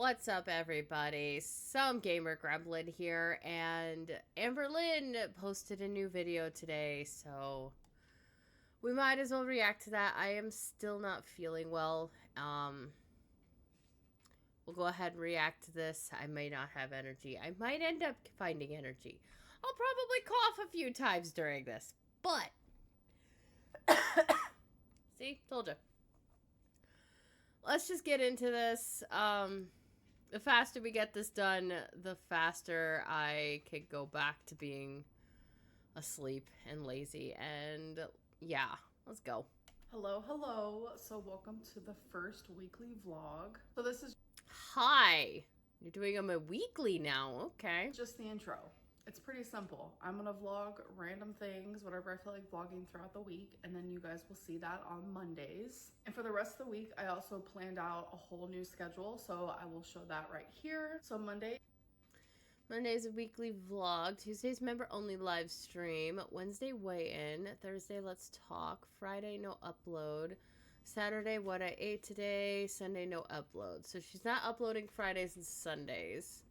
What's up, everybody? Some gamer gremlin here, and Amberlynn posted a new video today, so we might as well react to that. I am still not feeling well. We'll go ahead and react to this. I may not have energy. I might end up finding energy. I'll probably cough a few times during this, but see, told you. Let's just get into this. The faster we get this done, the faster I could go back to being asleep and lazy. And yeah, let's go. Hello. So welcome to the first weekly vlog. So this is Hi. You're doing them a weekly now. Okay. just the intro. It's pretty simple. I'm gonna vlog random things, whatever I feel like vlogging throughout the week, and then you guys will see that on Mondays. And for the rest of the week, I also planned out a whole new schedule, so I will show that right here. So Monday's a weekly vlog. Tuesday's member only live stream. Wednesday weigh-in. Thursday let's talk. Friday no upload. Saturday what I ate today. Sunday no upload. So she's not uploading Fridays and Sundays.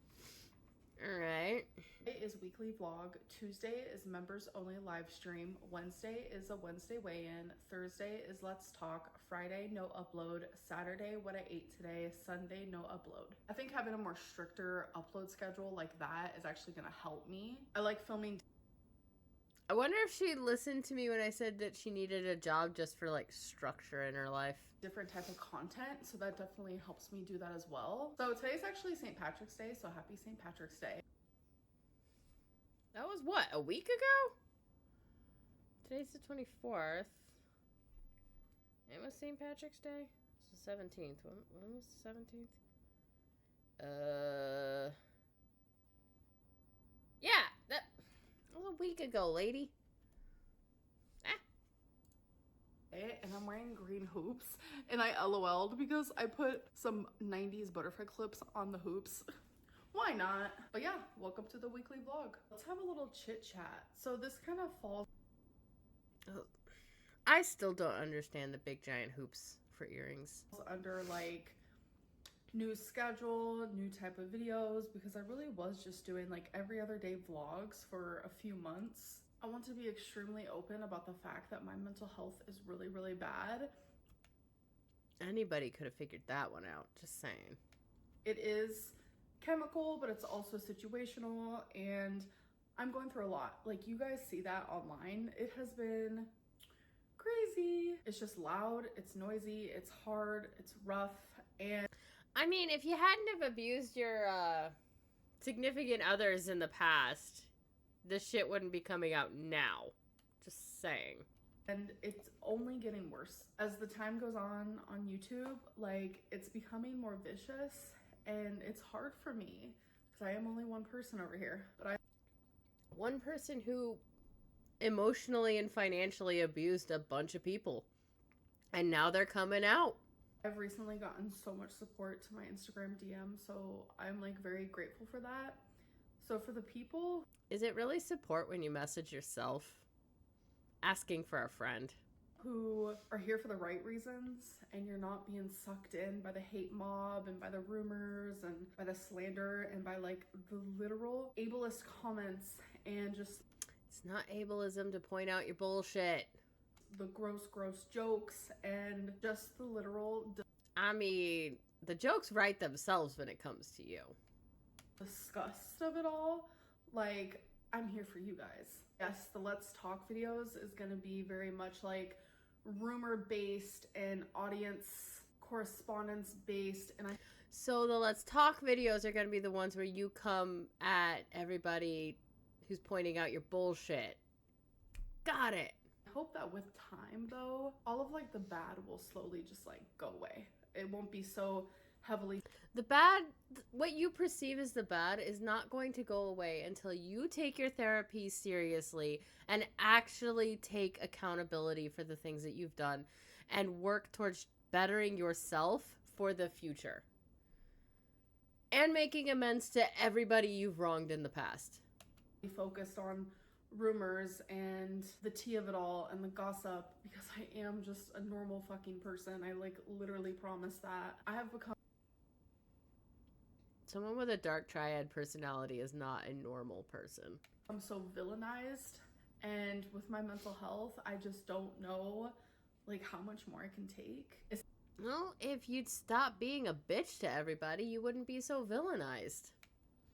Alright. Monday is weekly vlog. Tuesday is members only live stream. Wednesday is a Wednesday weigh-in. Thursday is let's talk. Friday no upload. Saturday what I ate today. Sunday no upload. I think having a more stricter upload schedule like that is actually gonna help me. I like filming. I wonder if she listened to me when I said that she needed a job just for like structure in her life. Different type of content, so that definitely helps me do that as well. So today's actually St. Patrick's Day, so happy St. Patrick's Day. That was what, a week ago? Today's the 24th. It was St. Patrick's Day? It's the 17th. When was the 17th? Yeah, that was a week ago, lady. And I'm wearing green hoops, and I LOL'd because I put some 90s butterfly clips on the hoops. Why not? But yeah, welcome to the weekly vlog. Let's have a little chit chat. So this kind of falls I still don't understand the big giant hoops for earrings. under like new schedule, new type of videos, because I really was just doing like every other day vlogs for a few months. I want to be extremely open about the fact that my mental health is really bad. Anybody could have figured that one out, just saying. It is chemical, but it's also situational, and I'm going through a lot. Like, you guys see that online. It has been crazy. It's just loud, it's noisy, it's hard, it's rough, and I mean, if you hadn't have abused your significant others in the past, this shit wouldn't be coming out now. Just saying. and it's only getting worse as the time goes on YouTube. Like, it's becoming more vicious, and it's hard for me because I am only one person over here. One person who emotionally and financially abused a bunch of people, and now they're coming out. I've recently gotten so much support to my Instagram DM, so I'm like very grateful for that. So for the people, Is it really support when you message yourself asking for a friend? who are here for the right reasons, and you're not being sucked in by the hate mob and by the rumors and by the slander and by like the literal ableist comments and just It's not ableism to point out your bullshit. the gross jokes and just the literal I mean, the jokes write themselves when it comes to you. disgust of it all. Like, I'm here for you guys. Yes, the Let's Talk videos is going to be very much like rumor based and audience correspondence based, and So the Let's Talk videos are going to be the ones where you come at everybody who's pointing out your bullshit. Got it. I hope that with time though, all of like the bad will slowly just like go away. It won't be so heavily. The bad, what you perceive as the bad is not going to go away until you take your therapy seriously and actually take accountability for the things that you've done and work towards bettering yourself for the future and making amends to everybody you've wronged in the past. Be focused on rumors and the tea of it all and the gossip, because I am just a normal fucking person. I like literally promise that. I have become Someone with a dark triad personality is not a normal person. I'm so villainized, and with my mental health, I just don't know like how much more I can take. Well, if you'd stop being a bitch to everybody, you wouldn't be so villainized.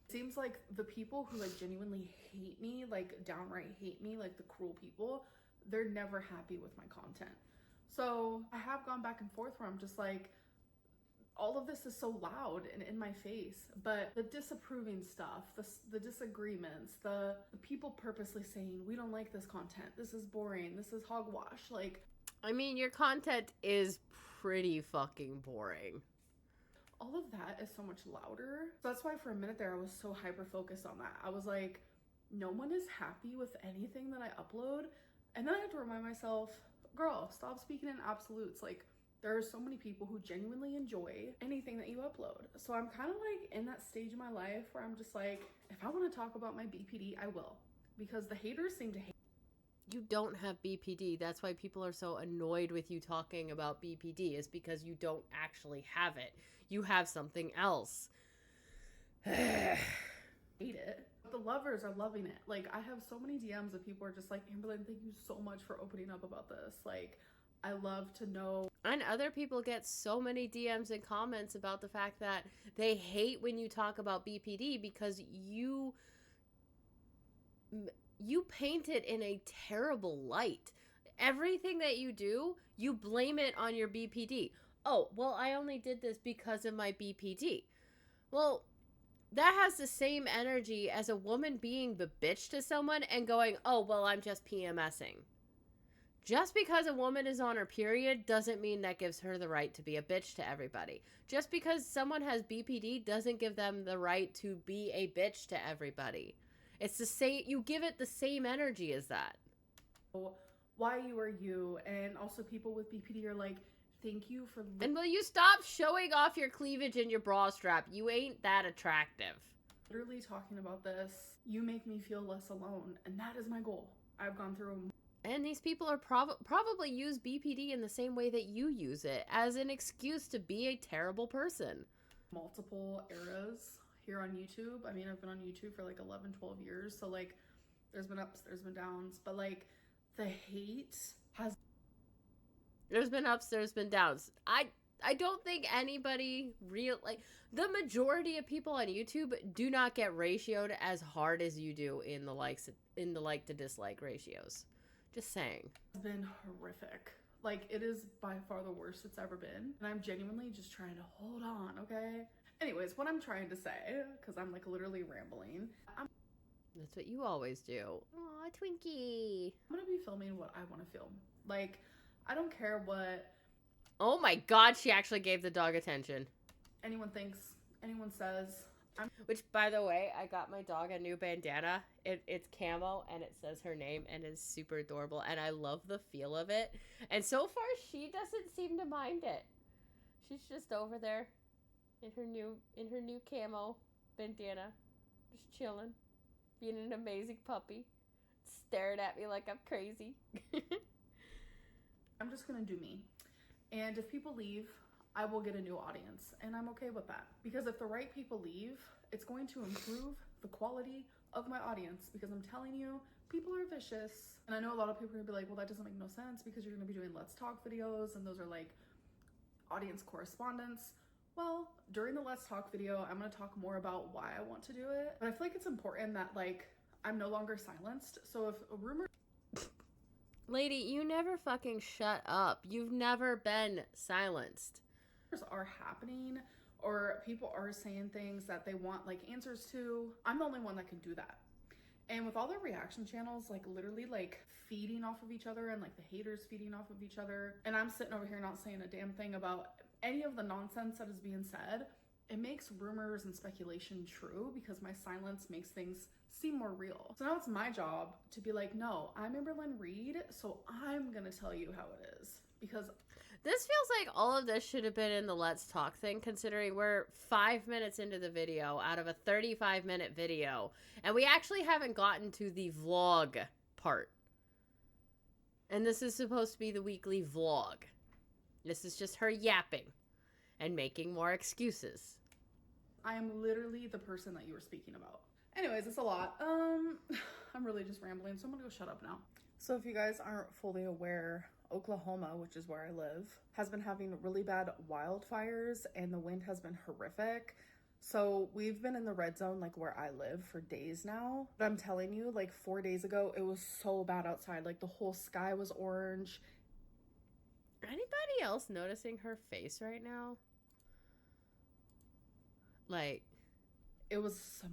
It seems like the people who like genuinely hate me, like downright hate me, like the cruel people, they're never happy with my content. So I have gone back and forth where I'm just like, all of this is so loud and in my face, but the disapproving stuff, the disagreements, the people purposely saying, we don't like this content, this is boring, this is hogwash, like... I mean, your content is pretty fucking boring. All of that is so much louder. So that's why for a minute there, I was so hyper-focused on that. I was like, no one is happy with anything that I upload. And then I had to remind myself, girl, stop speaking in absolutes. Like, there are so many people who genuinely enjoy anything that you upload. So I'm kind of like in that stage of my life where I'm just like, if I want to talk about my BPD, I will. Because the haters seem to hate. You don't have BPD. That's why people are so annoyed with you talking about BPD, is because you don't actually have it. You have something else. Hate it. The lovers are loving it. Like, I have so many DMs of people are just like, Amberlynn, thank you so much for opening up about this. Like, I love to know. And other people get so many DMs and comments about the fact that they hate when you talk about BPD because you paint it in a terrible light. Everything that you do, you blame it on your BPD. Oh, well, I only did this because of my BPD. Well, that has the same energy as a woman being the bitch to someone and going, oh, well, I'm just PMSing. Just because a woman is on her period doesn't mean that gives her the right to be a bitch to everybody. Just because someone has BPD doesn't give them the right to be a bitch to everybody. It's the same, you give it the same energy as that. Why you are you, and also people with BPD are like, thank you for... And will you stop showing off your cleavage and your bra strap? You ain't that attractive. Literally talking about this, you make me feel less alone, and that is my goal. I've gone through... And these people are probably use BPD in the same way that you use it, as an excuse to be a terrible person. Multiple eras here on YouTube. I mean, I've been on YouTube for like 11, 12 years, so like, there's been ups, there's been downs, but like, the hate has... There's been ups, there's been downs. I don't think anybody like, the majority of people on YouTube do not get ratioed as hard as you do in the likes, in the like to dislike ratios. Just saying. It's been horrific. Like, it is by far the worst it's ever been. And I'm genuinely just trying to hold on, okay? Anyways, what I'm trying to say, because I'm like literally rambling. That's what you always do. Aw, Twinkie. I'm gonna be filming what I want to film. Like, I don't care what... Oh my god, she actually gave the dog attention. Anyone thinks, anyone says. Which, by the way, I got my dog a new bandana. It's camo, and it says her name, and it's super adorable, and I love the feel of it. And so far, she doesn't seem to mind it. She's just over there in her new camo bandana, just chilling, being an amazing puppy, staring at me like I'm crazy. I'm just gonna do me. And if people leave, I will get a new audience, and I'm okay with that. Because if the right people leave, it's going to improve the quality of my audience, because I'm telling you, people are vicious. And I know a lot of people are gonna be like, well, that doesn't make no sense because you're gonna be doing Let's Talk videos, and those are like audience correspondence. Well, during the Let's Talk video, I'm gonna talk more about why I want to do it. But I feel like it's important that like, I'm no longer silenced. So if a rumor... Lady, you never fucking shut up. You've never been silenced. Are happening, or people are saying things that they want like answers to, I'm the only one that can do that. And with all the reaction channels like literally like feeding off of each other, and like the haters feeding off of each other, and I'm sitting over here not saying a damn thing about any of the nonsense that is being said, it makes rumors and speculation true, because my silence makes things seem more real. So now it's my job to be like, no, I'm Amberlynn Reed, so I'm gonna tell you how it is. Because this feels like all of this should have been in the Let's Talk thing, considering we're 5 minutes into the video out of a 35-minute video, and we actually haven't gotten to the vlog part. And this is supposed to be the weekly vlog. This is just her yapping and making more excuses. I am literally the person that you were speaking about. Anyways, it's a lot. I'm really just rambling, so I'm gonna go shut up now. So if you guys aren't fully aware, Oklahoma, which is where I live, has been having really bad wildfires and the wind has been horrific. So we've been in the red zone, like where I live, for days now. But I'm telling you, like 4 days ago, it was so bad outside. Like the whole sky was orange. Anybody else noticing her face right now? Like, It was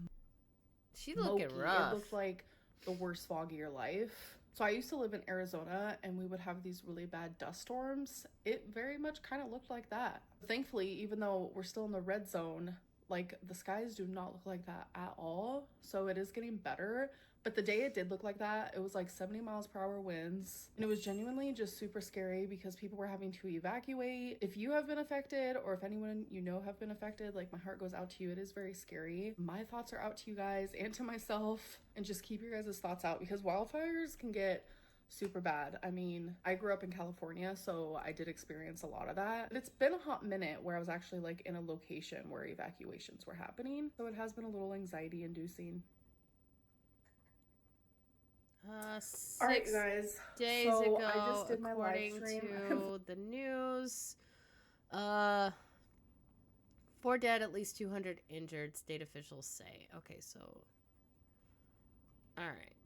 she looking smoky. rough. It looked like the worst fog of your life. So I used to live in Arizona and we would have these really bad dust storms. It very much kind of looked like that. Thankfully, even though we're still in the red zone, like the skies do not look like that at all. So it is getting better. But the day it did look like that, it was like 70 miles per hour winds. And it was genuinely just super scary because people were having to evacuate. If you have been affected or if anyone you know have been affected, like my heart goes out to you. It is very scary. My thoughts are out to you guys and to myself. And just keep your guys' thoughts out because wildfires can get super bad. I mean, I grew up in California, so I did experience a lot of that. But it's been a hot minute where I was actually like in a location where evacuations were happening. So it has been a little anxiety inducing. All right, guys. 6 days so ago, I just did my live according stream. to the news, 4 dead, at least 200 injured, state officials say. Okay, so, all right.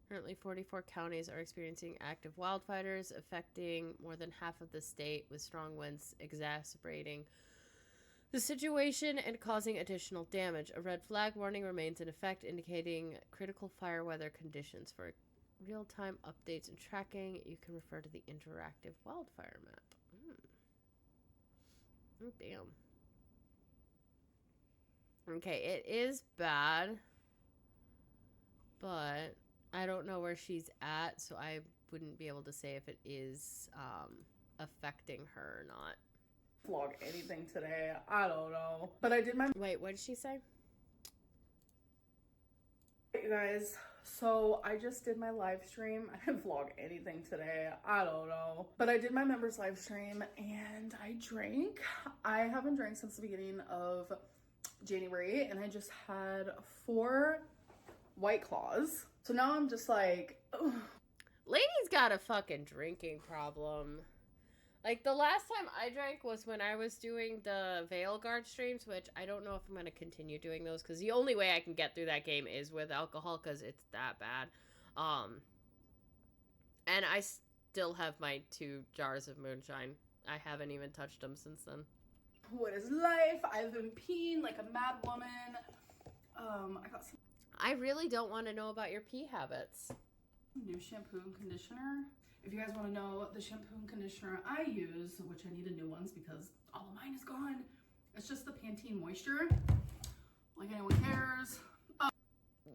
Currently, 44 counties are experiencing active wildfires, affecting more than half of the state, with strong winds exacerbating the situation and causing additional damage. A red flag warning remains in effect, indicating critical fire weather conditions. For real-time updates and tracking, you can refer to the interactive wildfire map. Oh, damn. Okay, it is bad, but I don't know where she's at, so I wouldn't be able to say if it is affecting her or not. Vlog anything today. I don't know. But I did my... Wait, what did she say? Hey guys, so I just did my live stream. I didn't vlog anything today. I don't know. But I did my members live stream and I drank. I haven't drank since the beginning of January and I just had 4 White Claws. So now I'm just like... ugh. Lady's got a fucking drinking problem. Like, the last time I drank was when I was doing the Veilguard streams, which I don't know if I'm going to continue doing those, because the only way I can get through that game is with alcohol, because it's that bad. And I still have my 2 jars of moonshine. I haven't even touched them since then. What is life? I've been peeing like a mad woman. I got some... I really don't want to know about your pee habits. New shampoo and conditioner. If you guys want to know the shampoo and conditioner I use, which I need a new ones because all of mine is gone, it's just the Pantene Moisture. Like anyone cares.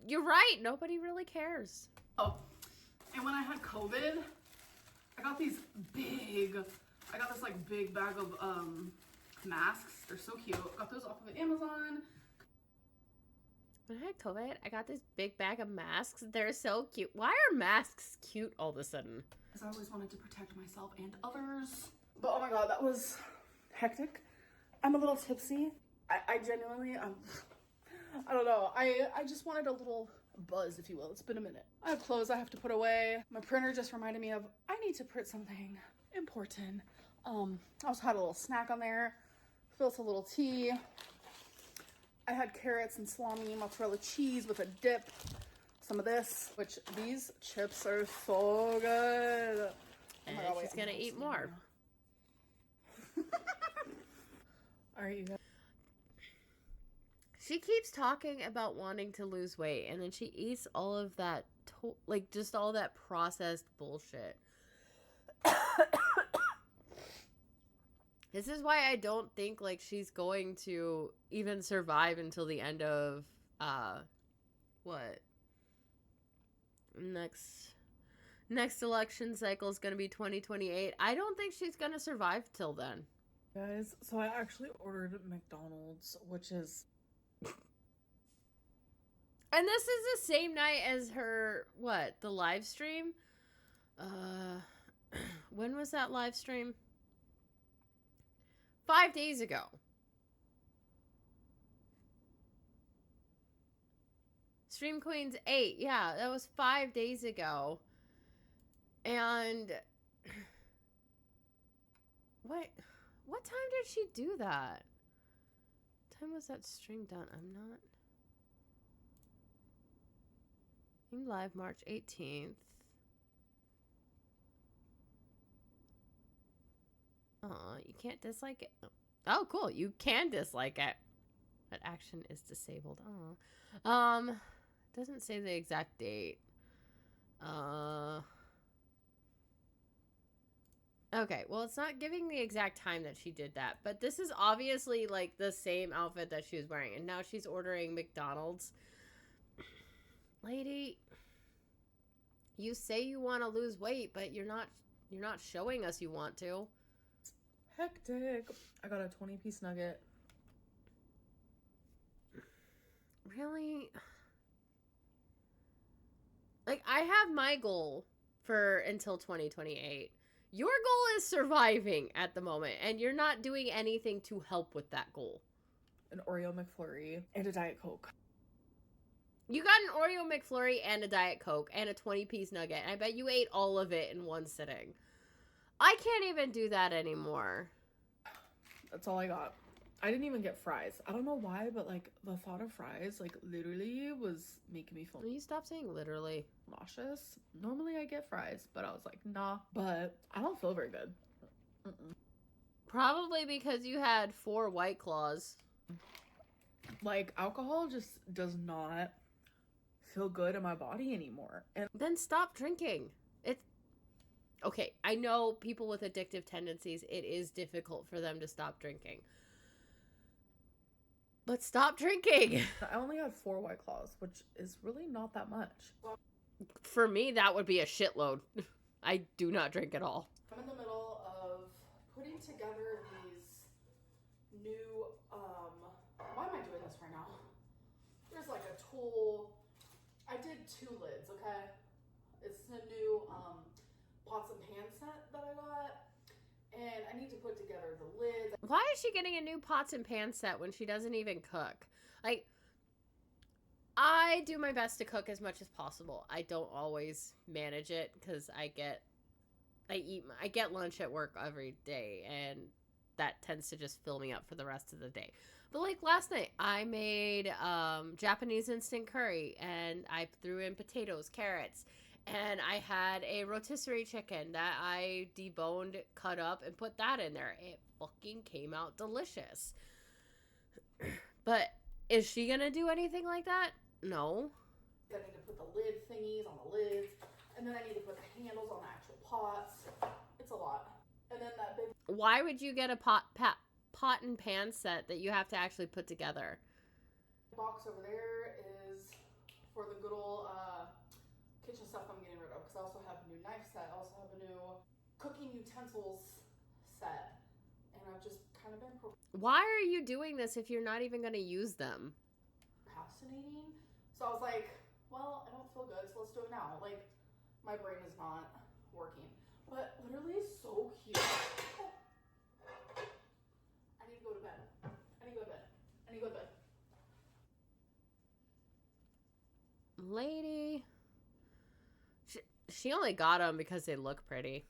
You're right. Nobody really cares. Oh, and when I had COVID, I got these big, I got this like big bag of masks. They're so cute. Got those off of Amazon. When I had COVID, I got this big bag of masks. They're so cute. Why are masks cute all of a sudden? Because I always wanted to protect myself and others. But oh my god, that was hectic. I'm a little tipsy. I genuinely, I don't know. I just wanted a little buzz, if you will. It's been a minute. I have clothes I have to put away. My printer just reminded me of, I need to print something important. I also had a little snack on there. Spilled a little tea. I had carrots and salami, mozzarella cheese with a dip. Some of this, which these chips are so good. And she's gonna eat more. All right, you guys. She keeps talking about wanting to lose weight, and then she eats all of that, like, just all that processed bullshit. This is why I don't think, like, she's going to even survive until the end of, what? Next election cycle is going to be 2028. I don't think she's going to survive till then. Guys, so I actually ordered McDonald's, which is... And this is the same night as her, what, the live stream? What When was that live stream? 5 days ago. Stream Queens 8. Yeah, that was 5 days ago. And what time did she do that? What time was that stream done? I'm not. Live March 18th. You can't dislike it. Oh, cool. You can dislike it. That action is disabled. Doesn't say the exact date. Okay, well, it's not giving the exact time that she did that, but this is obviously like the same outfit that she was wearing, and now she's ordering McDonald's. Lady, you say you want to lose weight, but you're not showing us you want to. Hectic. I got a 20-piece nugget. Really? Like, I have my goal for until 2028. Your goal is surviving at the moment, and you're not doing anything to help with that goal. An Oreo McFlurry and a Diet Coke. You got an Oreo McFlurry and a Diet Coke and a 20-piece nugget. I bet you ate all of it in one sitting. I can't even do that anymore. That's all I got. I didn't even get fries. I don't know why, but like the thought of fries, like literally was making me feel. Will you stop saying literally? Nauseous. Normally I get fries, but I was like, nah. But I don't feel very good. Probably because you had 4 White Claws. Like alcohol just does not feel good in my body anymore. And then stop drinking. It's okay. I know people with addictive tendencies, it is difficult for them to stop drinking. But stop drinking. I only had 4 White Claws, which is really not that much. For me, that would be a shitload. I do not drink at all. I'm in the middle of putting together these new, why am I doing this right now? There's like a tool. I did 2 lids, okay? It's a new, pots and pan set that I got. And I need to put together the lids. Why is she getting a new pots and pan set when she doesn't even cook? Like, I do my best to cook as much as possible. I don't always manage it because I get lunch at work every day, and that tends to just fill me up for the rest of the day. But like last night, I made Japanese instant curry, and I threw in potatoes, carrots, and I had a rotisserie chicken that I deboned, cut up, and put that in there. It fucking came out delicious. But is she gonna do anything like that? No. I need to put the lid thingies on the lids, and then I need to put the handles on the actual pots. It's a lot. And then that big... Why would you get a pot and pan set that you have to actually put together? The box over there is for the good old kitchen stuff I'm getting rid of, because I also have a new knife set. I also have a new cooking utensils set, and I've just kind of been Why are you doing this if you're not even going to use them? Procrastinating. So I was like, well, I don't feel good, so let's do it now. Like, my brain is not working. But literally so cute. Oh. I need to go to bed. I need to go to bed. I need to go to bed. Lady. She only got them because they look pretty.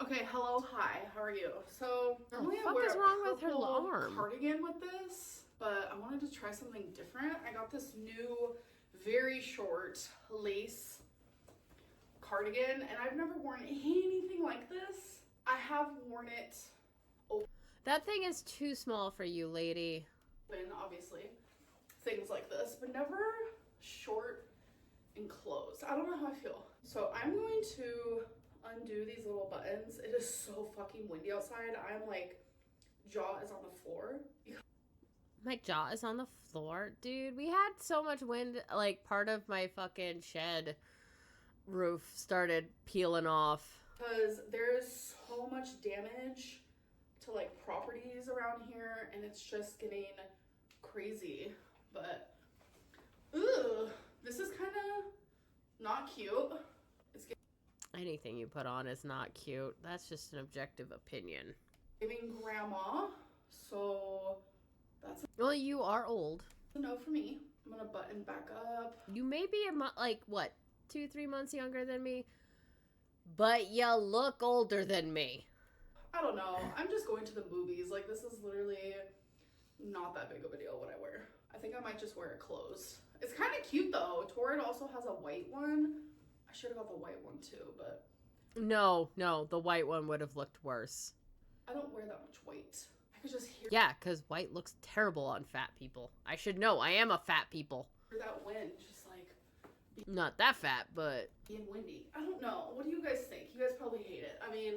Okay, hello, hi, how are you? So, What the fuck is wrong with her arm? Cardigan with this, but I wanted to try something different. I got this new, very short lace cardigan, and I've never worn anything like this. I have worn it open. That thing is too small for you, lady. Obviously, things like this, but never short and closed. I don't know how I feel. So I'm going to undo these little buttons. It is so fucking windy outside. I'm like, jaw is on the floor. My jaw is on the floor. Dude, we had so much wind, like part of my fucking shed roof started peeling off. Because there's so much damage to like properties around here, and it's just getting crazy. But, ugh, this is kind of not cute. Anything you put on is not cute. That's just an objective opinion. Giving grandma, so that's Well, you are old. a no for me. I'm gonna button back up. You may be like what, 2-3 months younger than me, but you look older than me. I don't know. I'm just going to the movies. Like, this is literally not that big of a deal what I wear. I think I might just wear it clothes. It's kind of cute though. Torrid also has a white one. I should have got the white one too, but No, the white one would have looked worse. I don't wear that much white. I could just hear Yeah, because white looks terrible on fat people. I should know. I am a fat people. that wind just like Not that fat, but being windy. I don't know. What do you guys think? You guys probably hate it. I mean,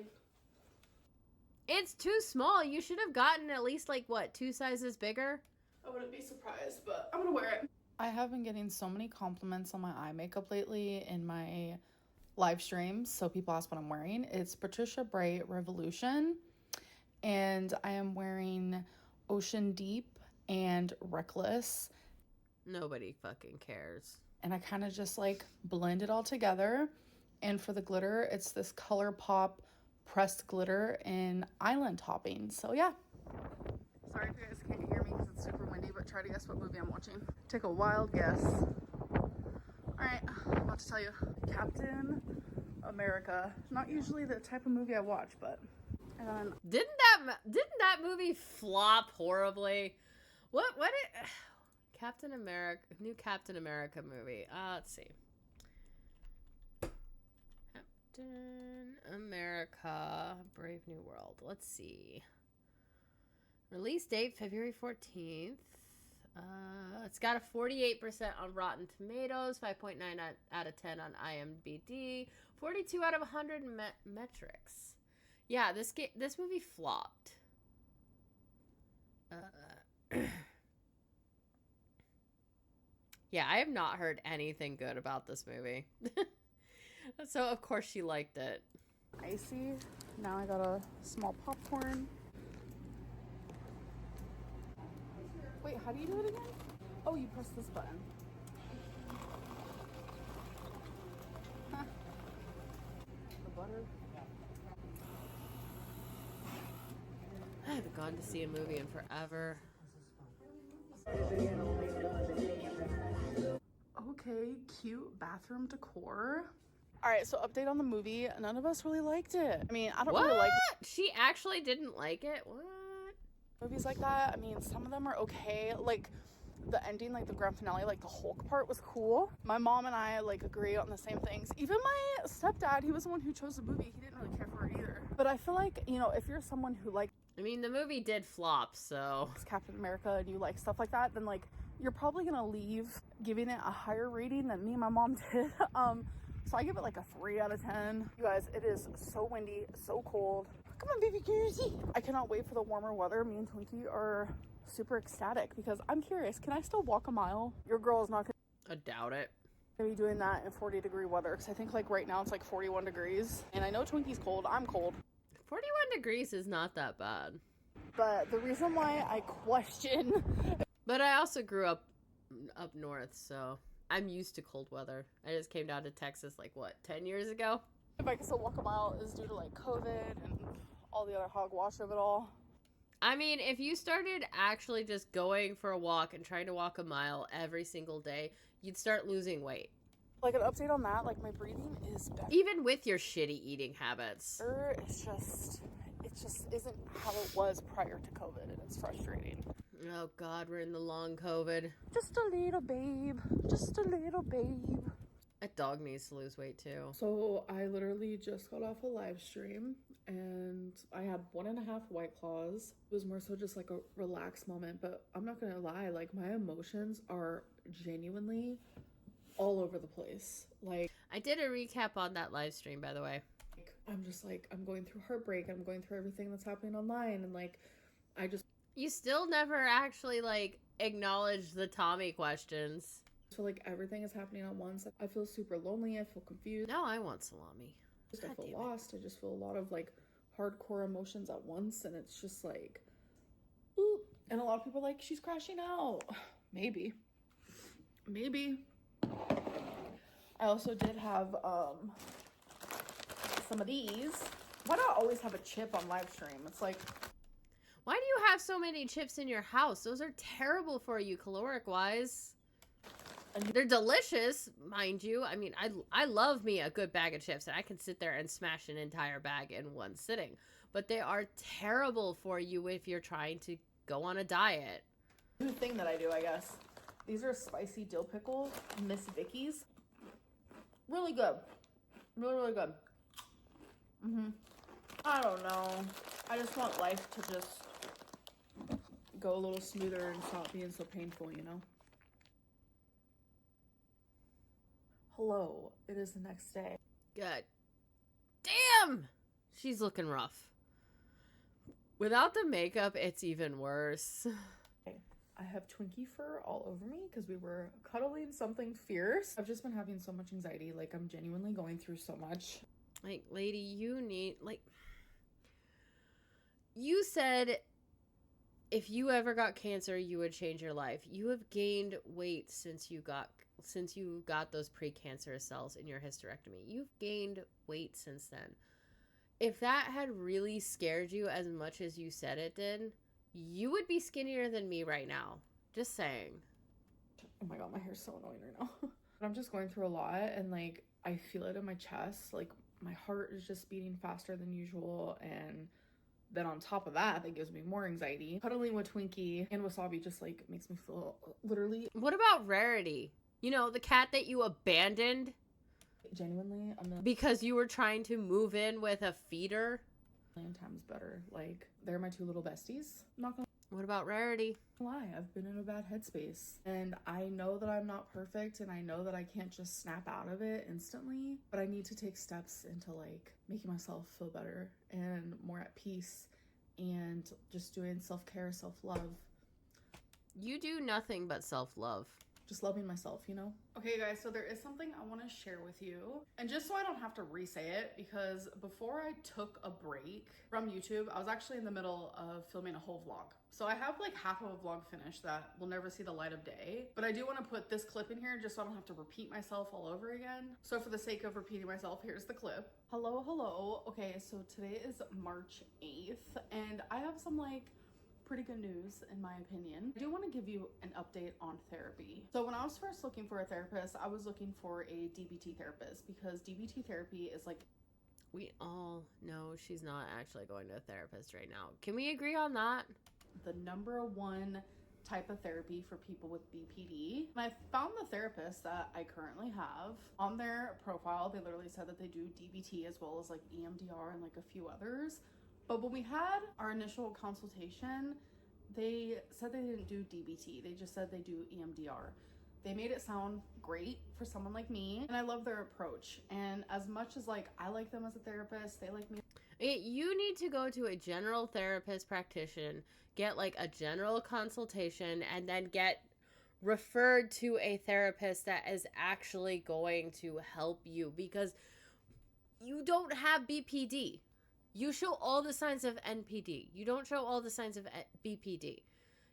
it's too small. You should have gotten at least like what, 2 sizes bigger? I wouldn't be surprised, but I'm gonna wear it. I have been getting so many compliments on my eye makeup lately in my live streams. So people ask what I'm wearing. It's Patricia Bright Revolution. And I am wearing Ocean Deep and Reckless. Nobody fucking cares. And I kind of just like blend it all together. And for the glitter, it's this ColourPop pressed glitter in Island Topping. So yeah. Sorry if you guys can't hear me because it's super windy, but try to guess what movie I'm watching. Take a wild guess. All right, I'm about to tell you. Captain America. Not usually the type of movie I watch, but... And then... Didn't that movie flop horribly? What it... Captain America, new Captain America movie. Let's see. Captain America, Brave New World. Let's see. Release date February 14th. It's got a 48% on Rotten Tomatoes, 5.9 out of 10 on IMDb, 42 out of 100 metrics. Yeah, this movie flopped. Yeah, I have not heard anything good about this movie. So, of course, she liked it. Icy. Now I got a small popcorn. Wait, how do you do it again? Oh, you press this button. Huh. The butter. I haven't gone to see a movie in forever. Okay, cute bathroom decor. All right, so update on the movie. None of us really liked it. I mean, I don't really like She actually didn't like it? What? movies like that. I mean, some of them are okay. Like the ending, like the grand finale, like the Hulk part was cool. My mom and I like agree on the same things. Even my stepdad, he was the one who chose the movie. He didn't really care for it either. But I feel like, you know, if you're someone who likes I mean, the movie did flop, so... Captain America and you like stuff like that, then like you're probably gonna leave giving it a higher rating than me and my mom did. So I give it like a 3 out of 10. You guys, it is so windy, so cold. Come on, baby Jersey. I cannot wait for the warmer weather. Me and Twinkie are super ecstatic because I'm curious, can I still walk a mile? Your girl is not I doubt it. gonna be doing that in 40-degree weather because I think like right now it's like 41 degrees. And I know Twinkie's cold, I'm cold. 41 degrees is not that bad. But the reason why I question... But I also grew up north, so I'm used to cold weather. I just came down to Texas like, what, 10 years ago? If I can still walk a mile is due to like COVID and all the other hogwash of it all. I mean, if you started actually just going for a walk and trying to walk a mile every single day, you'd start losing weight. Like an update on that, like my breathing is better. Even with your shitty eating habits. It just isn't how it was prior to COVID, and it's frustrating. Oh God, we're in the long COVID. Just a little babe, just a little babe. That dog needs to lose weight too. So I literally just got off a live stream and I had 1.5 White Claws. It was more so just like a relaxed moment, but I'm not gonna lie, like my emotions are genuinely all over the place. Like I did a recap on that live stream, by the way. I'm just like, I'm going through heartbreak, I'm going through everything that's happening online, and like You still never actually like acknowledge the Tommy questions. I feel like everything is happening at once. I feel super lonely, I feel confused. Now I want salami. I feel lost. I just feel a lot of like hardcore emotions at once, and it's just like, ooh. And a lot of people are like, she's crashing out. Maybe. I also did have some of these. Why do I always have a chip on live stream? It's like, why do you have so many chips in your house? Those are terrible for you, caloric wise. They're delicious, mind you. I mean, I love me a good bag of chips, and I can sit there and smash an entire bag in one sitting. But they are terrible for you if you're trying to go on a diet. New thing that I do, I guess. These are spicy dill pickle Miss Vicky's. Really good. Really, really good. I don't know. I just want life to just go a little smoother and stop being so painful, you know? Hello, it is the next day. Good. Damn! She's looking rough. Without the makeup, it's even worse. I have Twinkie fur all over me because we were cuddling something fierce. I've just been having so much anxiety. Like, I'm genuinely going through so much. Like, lady, you need, like... You said if you ever got cancer, you would change your life. You have gained weight since you got those precancerous cells in your hysterectomy. You've gained weight since then. If that had really scared you as much as you said it did, you would be skinnier than me right now. Just saying. Oh my god, my hair's so annoying right now. I'm just going through a lot, and like, I feel it in my chest. Like, my heart is just beating faster than usual, and then on top of that, that gives me more anxiety. Cuddling with Twinkie and Wasabi just like makes me feel literally. What about Rarity? You know, the cat that you abandoned? Genuinely, because you were trying to move in with a feeder? million times better. Like, they're my two little besties. I'm not gonna What about Rarity? lie, I've been in a bad headspace, and I know that I'm not perfect, and I know that I can't just snap out of it instantly, but I need to take steps into like making myself feel better and more at peace, and just doing self-care, self-love. You do nothing but self-love. Just loving myself, you know? Okay, guys, so there is something I want to share with you. And just so I don't have to re-say it, because before I took a break from YouTube, I was actually in the middle of filming a whole vlog. So I have like half of a vlog finished that will never see the light of day. But I do want to put this clip in here just so I don't have to repeat myself all over again. So for the sake of repeating myself, here's the clip. Hello, hello. Okay, so today is March 8th, and I have some like pretty good news in my opinion. I do want to give you an update on therapy. So when I was first looking for a therapist, I was looking for a DBT therapist because DBT therapy is like... We all know she's not actually going to a therapist right now. Can we agree on that? The #1 type of therapy for people with BPD. And I found the therapist that I currently have. On their profile, they literally said that they do DBT as well as like EMDR and like a few others. But when we had our initial consultation, they said they didn't do DBT. They just said they do EMDR. They made it sound great for someone like me, and I love their approach. And as much as like I like them as a therapist, they like me. You need to go to a general therapist practitioner, get like a general consultation, and then get referred to a therapist that is actually going to help you, because you don't have BPD. You show all the signs of NPD. You don't show all the signs of BPD.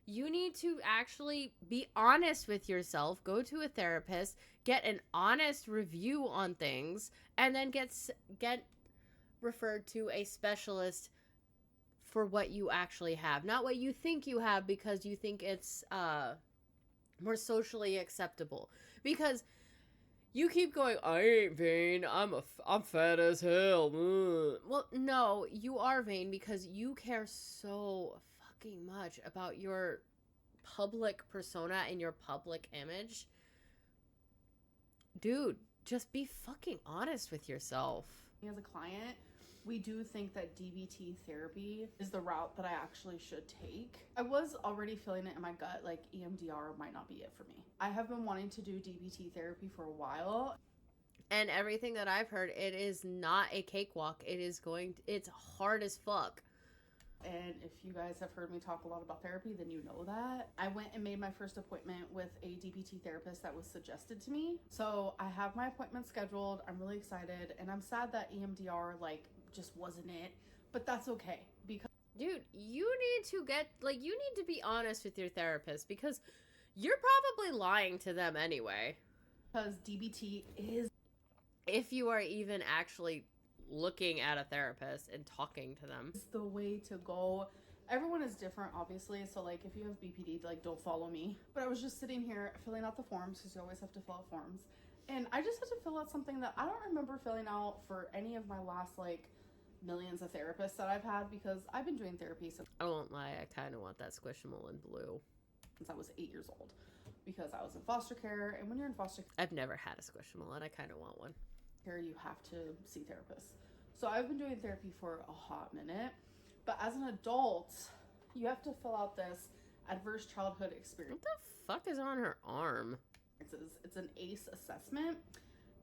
You need to actually be honest with yourself, go to a therapist, get an honest review on things, and then get referred to a specialist for what you actually have. Not what you think you have because you think it's more socially acceptable. Because you keep going, I ain't vain, I'm fat as hell. Ugh. Well, no, you are vain because you care so fucking much about your public persona and your public image. Dude, just be fucking honest with yourself. As a client, we do think that DBT therapy is the route that I actually should take. I was already feeling it in my gut, like EMDR might not be it for me. I have been wanting to do DBT therapy for a while. And everything that I've heard, it is not a cakewalk. It's hard as fuck. And if you guys have heard me talk a lot about therapy, then you know that. I went and made my first appointment with a DBT therapist that was suggested to me. So I have my appointment scheduled. I'm really excited. And I'm sad that EMDR like just wasn't it, but that's okay. Because dude, you need to be honest with your therapist, because you're probably lying to them anyway. Because DBT is, if you are even actually looking at a therapist and talking to them. It's the way to go. Everyone is different, obviously. So, like, if you have BPD, like, don't follow me. But I was just sitting here filling out the forms, because you always have to fill out forms. And I just had to fill out something that I don't remember filling out for any of my last, like, millions of therapists that I've had, because I've been doing therapy since I won't lie, I kind of want that Squishmallow in blue. I was 8 years old, because I was in foster care. And when you're in foster I've never had a Squishmallow, and I kind of want one. care, you have to see therapists. So I've been doing therapy for a hot minute. But as an adult, you have to fill out this adverse childhood experience. What the fuck is on her arm? It's an ACE assessment.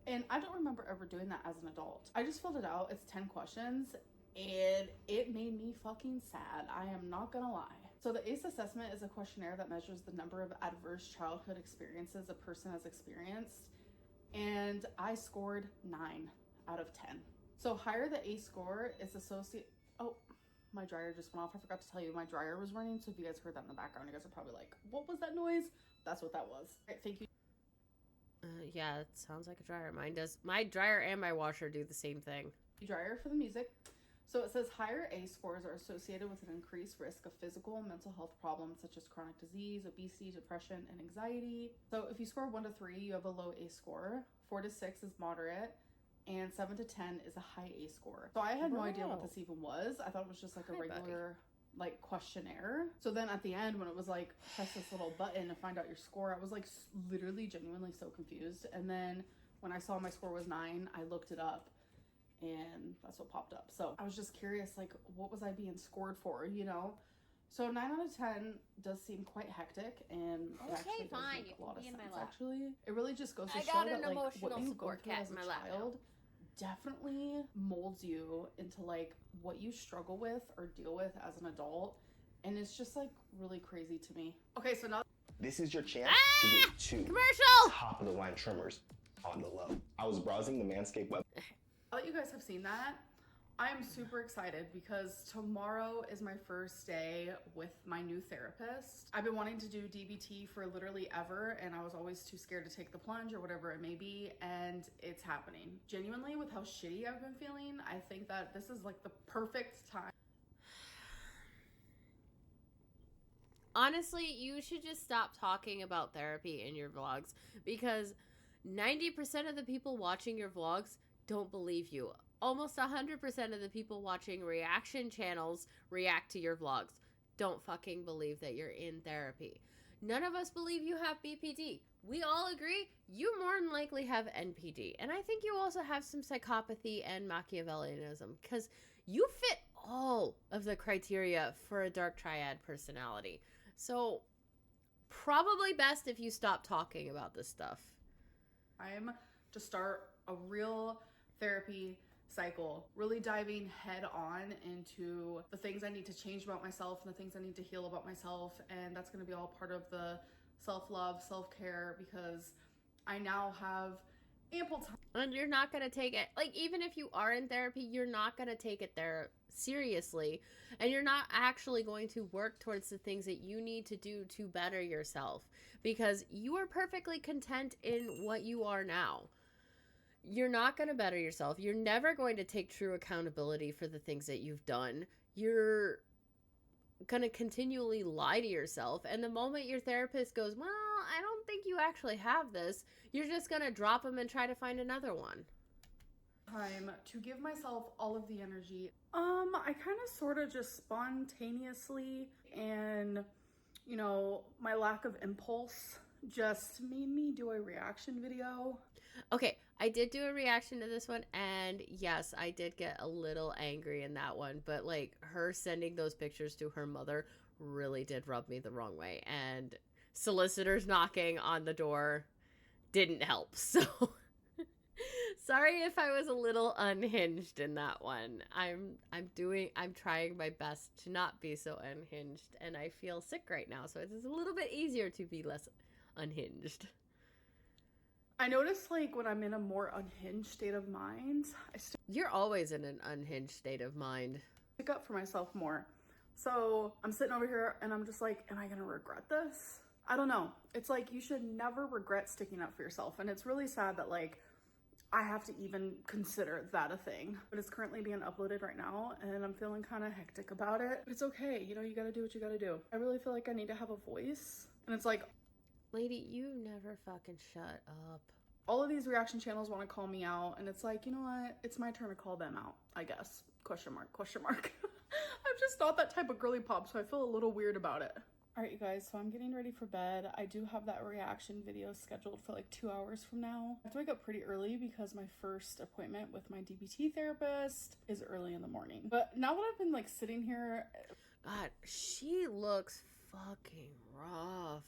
And I don't remember ever doing that as an adult. I just filled it out. It's 10 questions. And it made me fucking sad. I am not gonna lie. So the ACE assessment is a questionnaire that measures the number of adverse childhood experiences a person has experienced. And I scored 9 out of 10. So higher the ACE score is associated... Oh, my dryer just went off. I forgot to tell you, my dryer was running. So if you guys heard that in the background, you guys are probably like, what was that noise? That's what that was. All right, thank you. Yeah, it sounds like a dryer. Mine does. My dryer and my washer do the same thing. Dryer for the music. So it says higher ACE scores are associated with an increased risk of physical and mental health problems such as chronic disease, obesity, depression, and anxiety. So if you score 1 to 3, you have a low ACE score. 4 to 6 is moderate. And 7 to 10 is a high ACE score. So I had no idea what this even was. I thought it was just like a regular like questionnaire. So then at the end, when it was like press this little button to find out your score, I was like literally genuinely so confused. And then when I saw my score was 9, I looked it up and that's what popped up. So I was just curious, like, what was I being scored for, you know? So 9 out of 10 does seem quite hectic, and it actually does make a lot of sense. Actually, it really just goes to show that like what you go through as a child definitely molds you into like what you struggle with or deal with as an adult, and it's just like really crazy to me. Okay, so now this is your chance to get 2 commercial top of the line trimmers on the low. I was browsing the Manscaped web. Now that you guys have seen that, I am super excited because tomorrow is my first day with my new therapist. I've been wanting to do DBT for literally ever, and I was always too scared to take the plunge or whatever it may be, and it's happening. Genuinely, with how shitty I've been feeling, I think that this is like the perfect time. Honestly, you should just stop talking about therapy in your vlogs, because 90% of the people watching your vlogs don't believe you. Almost 100% of the people watching reaction channels react to your vlogs. Don't fucking believe that you're in therapy. None of us believe you have BPD. We all agree you more than likely have NPD. And I think you also have some psychopathy and Machiavellianism, because you fit all of the criteria for a dark triad personality. So probably best if you stop talking about this stuff. I'm to start a real therapy cycle, really diving head on into the things I need to change about myself and the things I need to heal about myself. And that's going to be all part of the self-love, self-care, because I now have ample time. And you're not going to take it, like, even if you are in therapy, you're not going to take it there seriously. And you're not actually going to work towards the things that you need to do to better yourself, because you are perfectly content in what you are now. You're not going to better yourself. You're never going to take true accountability for the things that you've done. You're going to continually lie to yourself. And the moment your therapist goes, well, I don't think you actually have this, you're just going to drop them and try to find another one. Time to give myself all of the energy. I kind of sort of just spontaneously, and, you know, my lack of impulse just made me do a reaction video. Okay, I did do a reaction to this one, and yes, I did get a little angry in that one, but like her sending those pictures to her mother really did rub me the wrong way, and solicitors knocking on the door didn't help. So sorry if I was a little unhinged in that one. I'm trying my best to not be so unhinged, and I feel sick right now, so it's a little bit easier to be less unhinged. I notice, like, when I'm in a more unhinged state of mind, You're always in an unhinged state of mind. Stick up for myself more. So I'm sitting over here and I'm just like, am I gonna regret this? I don't know. It's like you should never regret sticking up for yourself. And it's really sad that, like, I have to even consider that a thing. But it's currently being uploaded right now and I'm feeling kind of hectic about it. But it's okay, you know, you gotta do what you gotta do. I really feel like I need to have a voice. And it's like, lady, you never fucking shut up. all of these reaction channels want to call me out, and it's like, you know what? It's my turn to call them out, I guess. Question mark, question mark. I'm just not that type of girly pop, so I feel a little weird about it. All right, you guys, so I'm getting ready for bed. I do have that reaction video scheduled for like 2 hours from now. I have to wake up pretty early because my first appointment with my DBT therapist is early in the morning. But now that I've been like sitting here... God, she looks fucking rough.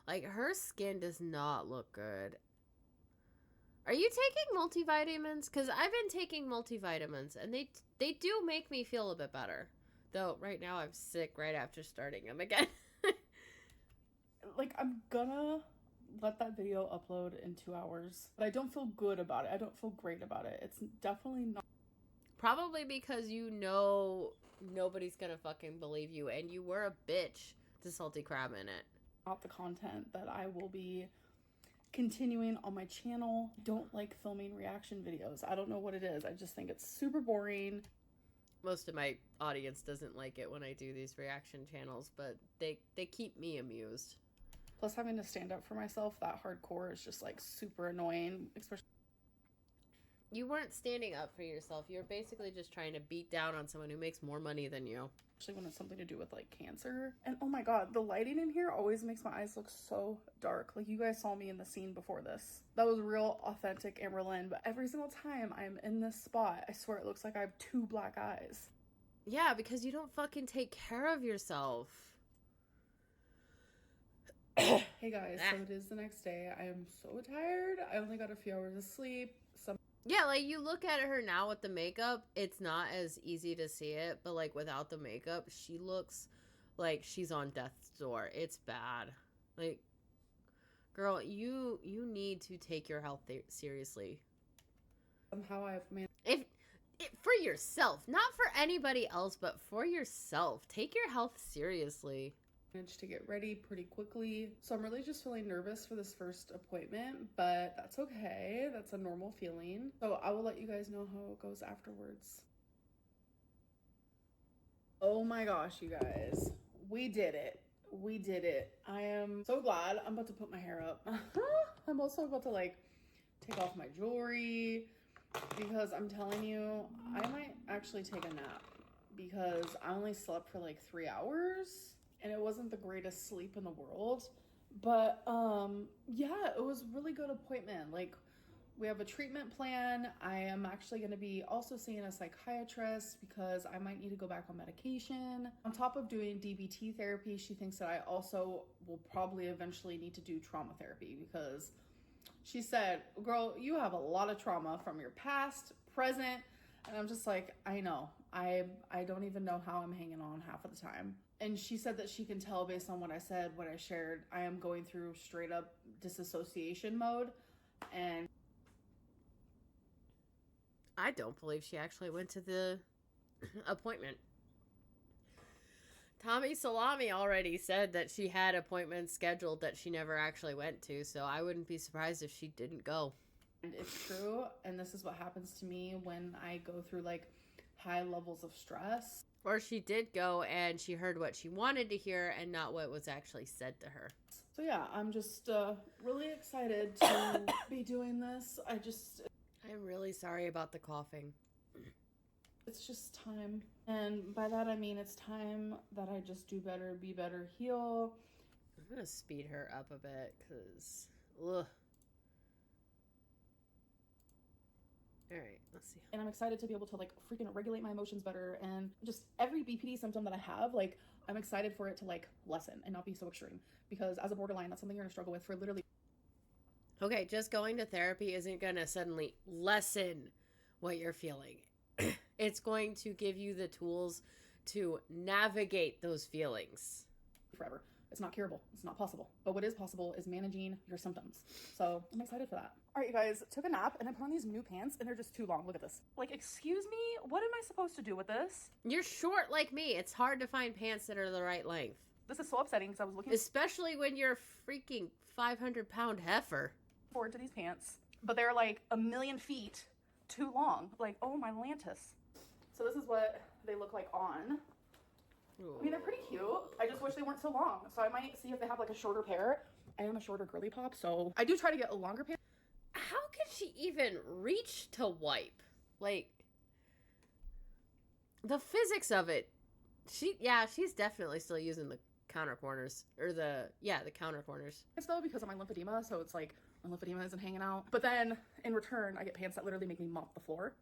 Like, her skin does not look good. Are you taking multivitamins? Because I've been taking multivitamins, and they do make me feel a bit better. Though, right now I'm sick right after starting them again. Like, I'm gonna let that video upload in 2 hours, but I don't feel good about it. I don't feel great about it. It's definitely not. Probably because you know nobody's gonna fucking believe you, and you were a bitch to Salty Crab in it. Not the content that I will be continuing on my channel. Don't like filming reaction videos. I don't know what it is. I just think it's super boring. Most of my audience doesn't like it when I do these reaction channels, but they keep me amused. Plus, having to stand up for myself that hardcore is just like super annoying, especially. You weren't standing up for yourself. You were basically just trying to beat down on someone who makes more money than you. Especially when it's something to do with like cancer. And oh my god, the lighting in here always makes my eyes look so dark. Like, you guys saw me in the scene before this. That was real authentic Amberlynn, but every single time I'm in this spot, I swear it looks like I have 2 black eyes. Yeah, because you don't fucking take care of yourself. Hey guys, so it is the next day. I am so tired. I only got a few hours of sleep. Yeah, like, you look at her now with the makeup, it's not as easy to see it, but, like, without the makeup, she looks like she's on death's door. It's bad. Like, girl, you need to take your health seriously. Somehow I've managed. If for yourself, not for anybody else, but for yourself. Take your health seriously. To get ready pretty quickly. So I'm really just feeling nervous for this first appointment, but that's okay. That's a normal feeling. So I will let you guys know how it goes afterwards. Oh my gosh, you guys. We did it. We did it. I am so glad. I'm about to put my hair up. I'm also about to like take off my jewelry because I'm telling you, I might actually take a nap because I only slept for like 3 hours. And it wasn't the greatest sleep in the world. But, yeah, it was a really good appointment. Like, we have a treatment plan. I am actually going to be also seeing a psychiatrist because I might need to go back on medication. On top of doing DBT therapy, she thinks that I also will probably eventually need to do trauma therapy because she said, girl, you have a lot of trauma from your past, present. And I'm just like, I know. I don't even know how I'm hanging on half of the time. And she said that she can tell based on what I said, what I shared, I am going through straight up disassociation mode. And I don't believe she actually went to the appointment. Tommy Salami already said that she had appointments scheduled that she never actually went to, so I wouldn't be surprised if she didn't go. And it's true, and this is what happens to me when I go through like high levels of stress. Or she did go and she heard what she wanted to hear and not what was actually said to her. So yeah, I'm just really excited to be doing this. I'm really sorry about the coughing. It's just time. And by that I mean it's time that I just do better, be better, heal. I'm gonna speed her up a bit because, ugh. All right, let's see. And I'm excited to be able to like freaking regulate my emotions better, and just every BPD symptom that I have, like I'm excited for it to like lessen and not be so extreme, because as a borderline, that's something you're gonna struggle with for literally. Okay, just going to therapy isn't gonna suddenly lessen what you're feeling. It's going to give you the tools to navigate those feelings. Forever. It's not curable. It's not possible. But what is possible is managing your symptoms. So I'm excited for that. All right, you guys, took a nap and I put on these new pants and they're just too long. Look at this. Like, excuse me? What am I supposed to do with this? You're short like me. It's hard to find pants that are the right length. This is so upsetting because I was looking especially when you're a freaking 500-pound heifer. forward to these pants. but they're like a million feet too long. Like, oh my Lantis. So this is what they look like on. I mean, they're pretty cute. I just wish they weren't so long. So I might see if they have like a shorter pair. I am a shorter girly pop, so I do try to get a longer pair. How can she even reach to wipe? Like, the physics of it. She's definitely still using the counter corners. Or the counter corners. It's though because of my lymphedema, so it's like my lymphedema isn't hanging out. But then in return, I get pants that literally make me mop the floor.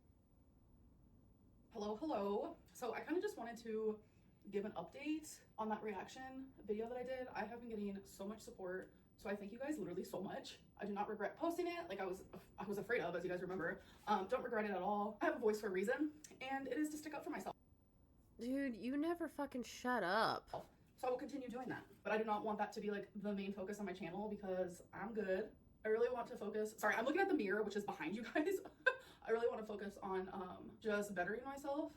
Hello. So I kind of just wanted to give an update on that reaction video that I did. I have been getting so much support, so I thank you guys literally so much. I do not regret posting it, like I was afraid of, as you guys remember. Don't regret it at all. I have a voice for a reason, and it is to stick up for myself. Dude, you never fucking shut up. So I will continue doing that, but I do not want that to be like the main focus on my channel because I'm good. I really want to focus, sorry, I'm looking at the mirror, which is behind you guys. I really want to focus on just bettering myself,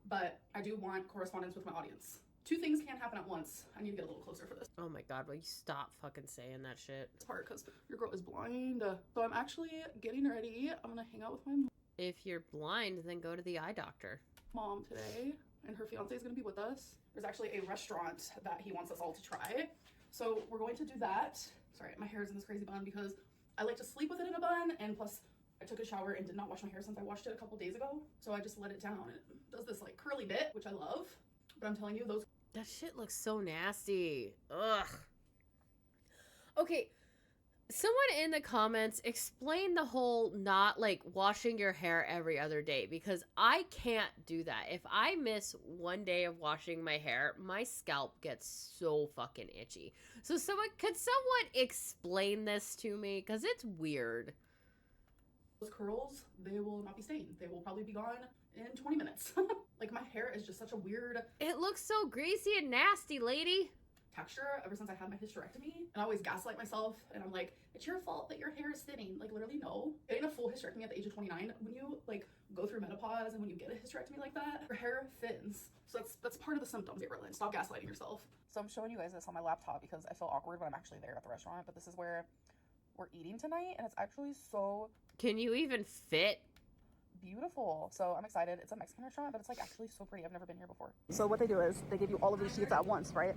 but I do want correspondence with my audience. Two things can't happen at once. I need to get a little closer for this. Oh my god, will you stop fucking saying that shit? It's hard because your girl is blind. So I'm actually getting ready. I'm gonna hang out with my If you're blind, then go to the eye doctor. Mom today, and her fiance is gonna be with us. There's actually a restaurant that he wants us all to try. So we're going to do that. Sorry, my hair is in this crazy bun because I like to sleep with it in a bun, and plus I took a shower and did not wash my hair since I washed it a couple days ago. So I just let it down and it does this like curly bit, which I love. But I'm telling you, that shit looks so nasty. Ugh. Okay, someone in the comments explain the whole not like washing your hair every other day, because I can't do that. If I miss one day of washing my hair, my scalp gets so fucking itchy. So could someone explain this to me? Because it's weird. those curls, they will not be staying. They will probably be gone in 20 minutes. Like my hair is just such a weird... It looks so greasy and nasty, lady. Texture ever since I had my hysterectomy, and I always gaslight myself, and I'm like, it's your fault that your hair is thinning. Like literally, no. Getting a full hysterectomy at the age of 29, when you like go through menopause and when you get a hysterectomy like that, your hair thins. So that's part of the symptoms, Berlin. Stop gaslighting yourself. So I'm showing you guys this on my laptop because I feel awkward when I'm actually there at the restaurant, but this is where we're eating tonight, and it's actually so... Can you even fit? Beautiful. So I'm excited. It's a Mexican restaurant, but it's like actually so pretty. I've never been here before. So what they do is they give you all of these sheets at once, right?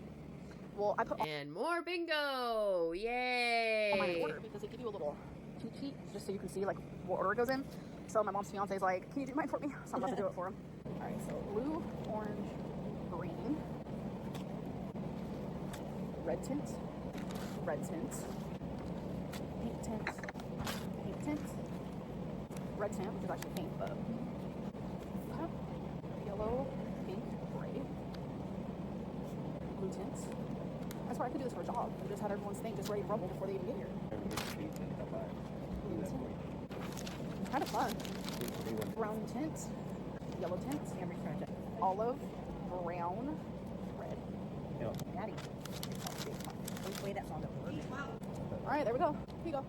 Well, I put and more bingo. Yay! on my order because they give you a little cheat sheet just so you can see like what order it goes in. So my mom's fiance is like, can you do mine for me? So I'm about to do it for him. All right, so blue, orange, green, red tint, pink tint, red tint, which is actually pink, but yellow, pink, gray, blue tint. I swear I could do this for a job. We just had everyone's thing just ready to rumble before they even get here. Blue tint. It's kind of fun. Brown tint, yellow tint, olive, brown, red. Natty. All right, there we go. Here you go.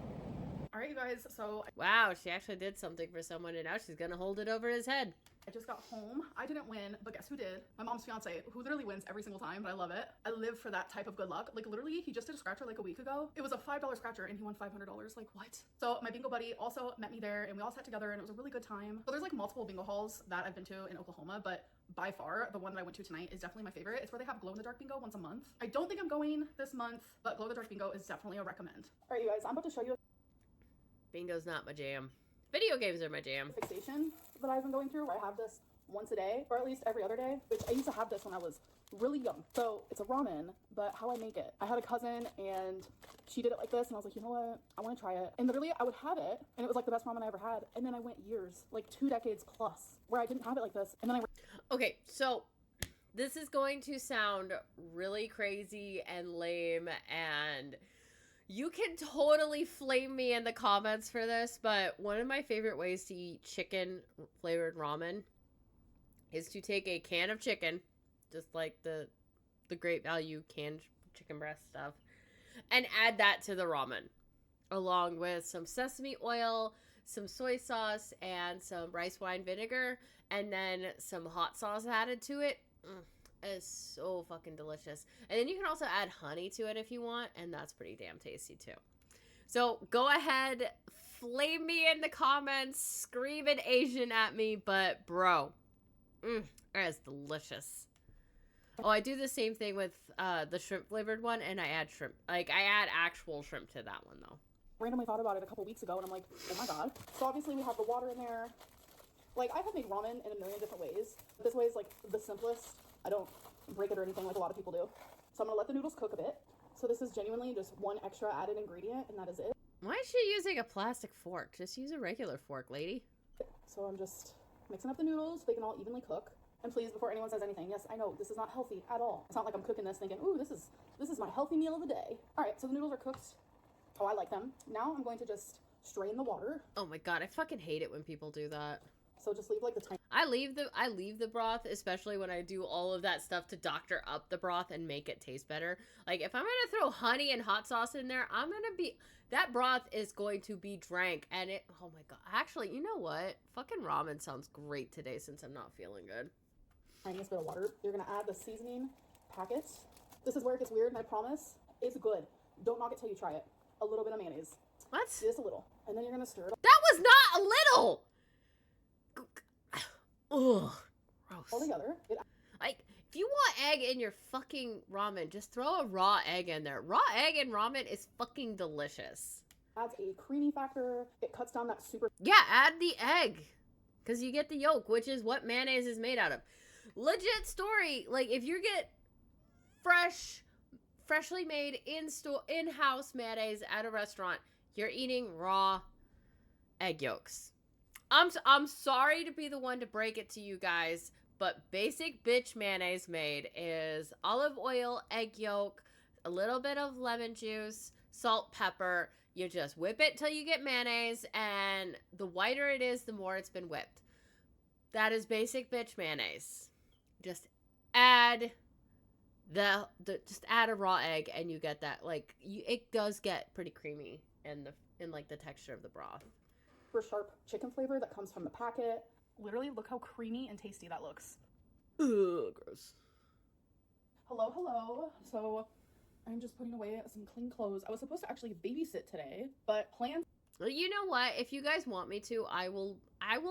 All right, you guys, so... Wow, she actually did something for someone, and now she's gonna hold it over his head. I just got home. I didn't win, but guess who did? My mom's fiance, who literally wins every single time, but I love it. I live for that type of good luck. Like, literally, he just did a scratcher like a week ago. It was a $5 scratcher, and he won $500. Like, what? So my bingo buddy also met me there, and we all sat together, and it was a really good time. So there's, like, multiple bingo halls that I've been to in Oklahoma, but by far, the one that I went to tonight is definitely my favorite. It's where they have glow-in-the-dark bingo once a month. I don't think I'm going this month, but glow-in-the-dark bingo is definitely a recommend. All right, you guys, I'm about to show you Bingo's not my jam. Video games are my jam. fixation that I've been going through, where I have this once a day, or at least every other day, which I used to have this when I was really young. So it's a ramen, but how I make it. I had a cousin and she did it like this, and I was like, you know what? I want to try it. And literally I would have it, and it was like the best ramen I ever had. And then I went years, like 2 decades plus, where I didn't have it like this. And then Okay, so this is going to sound really crazy and lame, and you can totally flame me in the comments for this, but one of my favorite ways to eat chicken flavored ramen is to take a can of chicken, just like the Great Value canned chicken breast stuff, and add that to the ramen, along with some sesame oil, some soy sauce, and some rice wine vinegar, and then some hot sauce added to it. It's so fucking delicious. And then you can also add honey to it if you want, and that's pretty damn tasty too. So go ahead, flame me in the comments, screaming Asian at me, but bro, that is delicious. Oh, I do the same thing with the shrimp flavored one, and I add shrimp. Like, I add actual shrimp to that one, though. Randomly thought about it a couple weeks ago, and I'm like, oh my god. So obviously we have the water in there. Like, I have made ramen in a million different ways. This way is like the simplest. I don't break it or anything like a lot of people do. So I'm gonna let the noodles cook a bit. So this is genuinely just one extra added ingredient, and that is it. Why is she using a plastic fork? Just use a regular fork, lady. So I'm just mixing up the noodles so they can all evenly cook. And please, before anyone says anything, yes, I know this is not healthy at all. It's not like I'm cooking this thinking, ooh, this is my healthy meal of the day. All right, so the noodles are cooked. Oh, I like them. Now I'm going to just strain the water. Oh my god, I fucking hate it when people do that. So just leave like the tiny. I leave the broth, especially when I do all of that stuff to doctor up the broth and make it taste better. Like, if I'm gonna throw honey and hot sauce in there, that broth is going to be drank, and oh my god. Actually, you know what? Fucking ramen sounds great today since I'm not feeling good. Tiniest bit of water. You're gonna add the seasoning packets. This is where it gets weird, and I promise it's good. Don't knock it till you try it. A little bit of mayonnaise. What? Just a little. And then you're gonna stir it That was not a little! Ugh. Gross. all together. Like, if you want egg in your fucking ramen, just throw a raw egg in there. Raw egg in ramen is fucking delicious. Adds a creamy factor. It cuts down that super. Yeah, add the egg. Because you get the yolk, which is what mayonnaise is made out of. Legit story. Like, if you get freshly made in-house mayonnaise at a restaurant, you're eating raw egg yolks. I'm sorry to be the one to break it to you guys, but basic bitch mayonnaise made is olive oil, egg yolk, a little bit of lemon juice, salt, pepper. You just whip it till you get mayonnaise, and the whiter it is, the more it's been whipped. That is basic bitch mayonnaise. Just add just add a raw egg, and you get that. Like, it does get pretty creamy in like the texture of the broth. Super sharp chicken flavor that comes from the packet. Literally, look how creamy and tasty that looks. Ugh, gross. Hello. So I'm just putting away some clean clothes. I was supposed to actually babysit today, but plans. Well, you know what? If you guys want me to, I will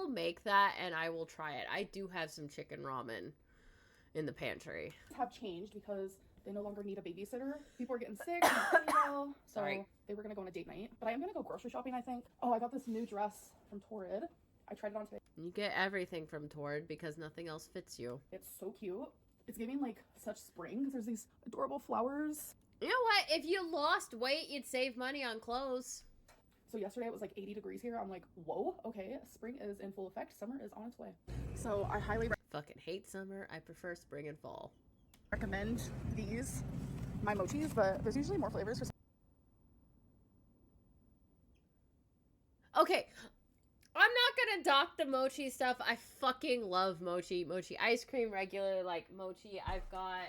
make that, and I will try it. I do have some chicken ramen in the pantry. Have changed because they no longer need a babysitter. People are getting sick, not feeling well, so Sorry. They were gonna go on a date night. But I am gonna go grocery shopping, I think. Oh, I got this new dress from Torrid. I tried it on today. You get everything from Torrid because nothing else fits you. It's so cute. It's giving like such spring because there's these adorable flowers. You know what? If you lost weight, you'd save money on clothes. So yesterday it was like 80 degrees here. I'm like, whoa, okay, spring is in full effect. Summer is on its way. So I highly Fucking hate summer. I prefer spring and fall. recommend these, my mochis, but there's usually more flavors for. Okay, I'm not gonna dock the mochi stuff. I fucking love mochi. Mochi ice cream, regular like mochi. I've got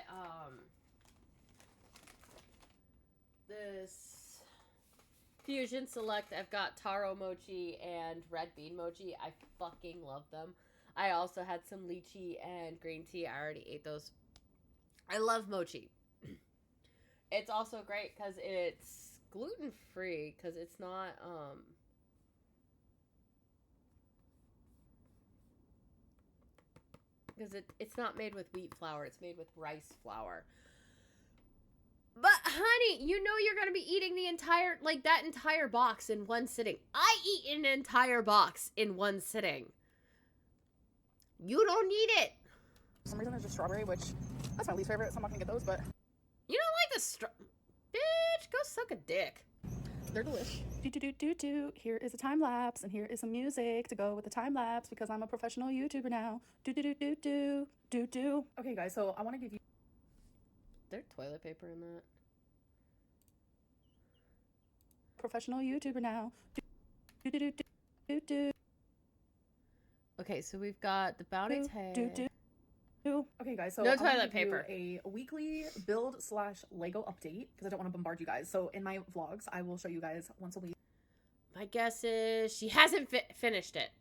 this Fusion Select. I've got taro mochi and red bean mochi. I fucking love them. I also had some lychee and green tea. I already ate those. I love mochi. It's also great because it's gluten-free because it's not because it's not made with wheat flour. It's made with rice flour. But honey, you know you're going to be eating the entire, like that entire box in one sitting. I eat an entire box in one sitting. You don't need it. For some reason there's just strawberry, which that's my least favorite, so I'm not gonna get those, but You don't like the bitch, go suck a dick. they're delish. Do. Here is a time lapse, and here is some music to go with the time lapse because I'm a professional YouTuber now. Do. Okay, guys, so I want to give you. There's toilet paper in that. Professional YouTuber now. Do. Okay, so we've got the bounty tag. Okay, guys, so No I'm gonna toilet give you paper. a weekly build/Lego update because I don't want to bombard you guys. So in my vlogs, I will show you guys once a week My guess is she hasn't finished it.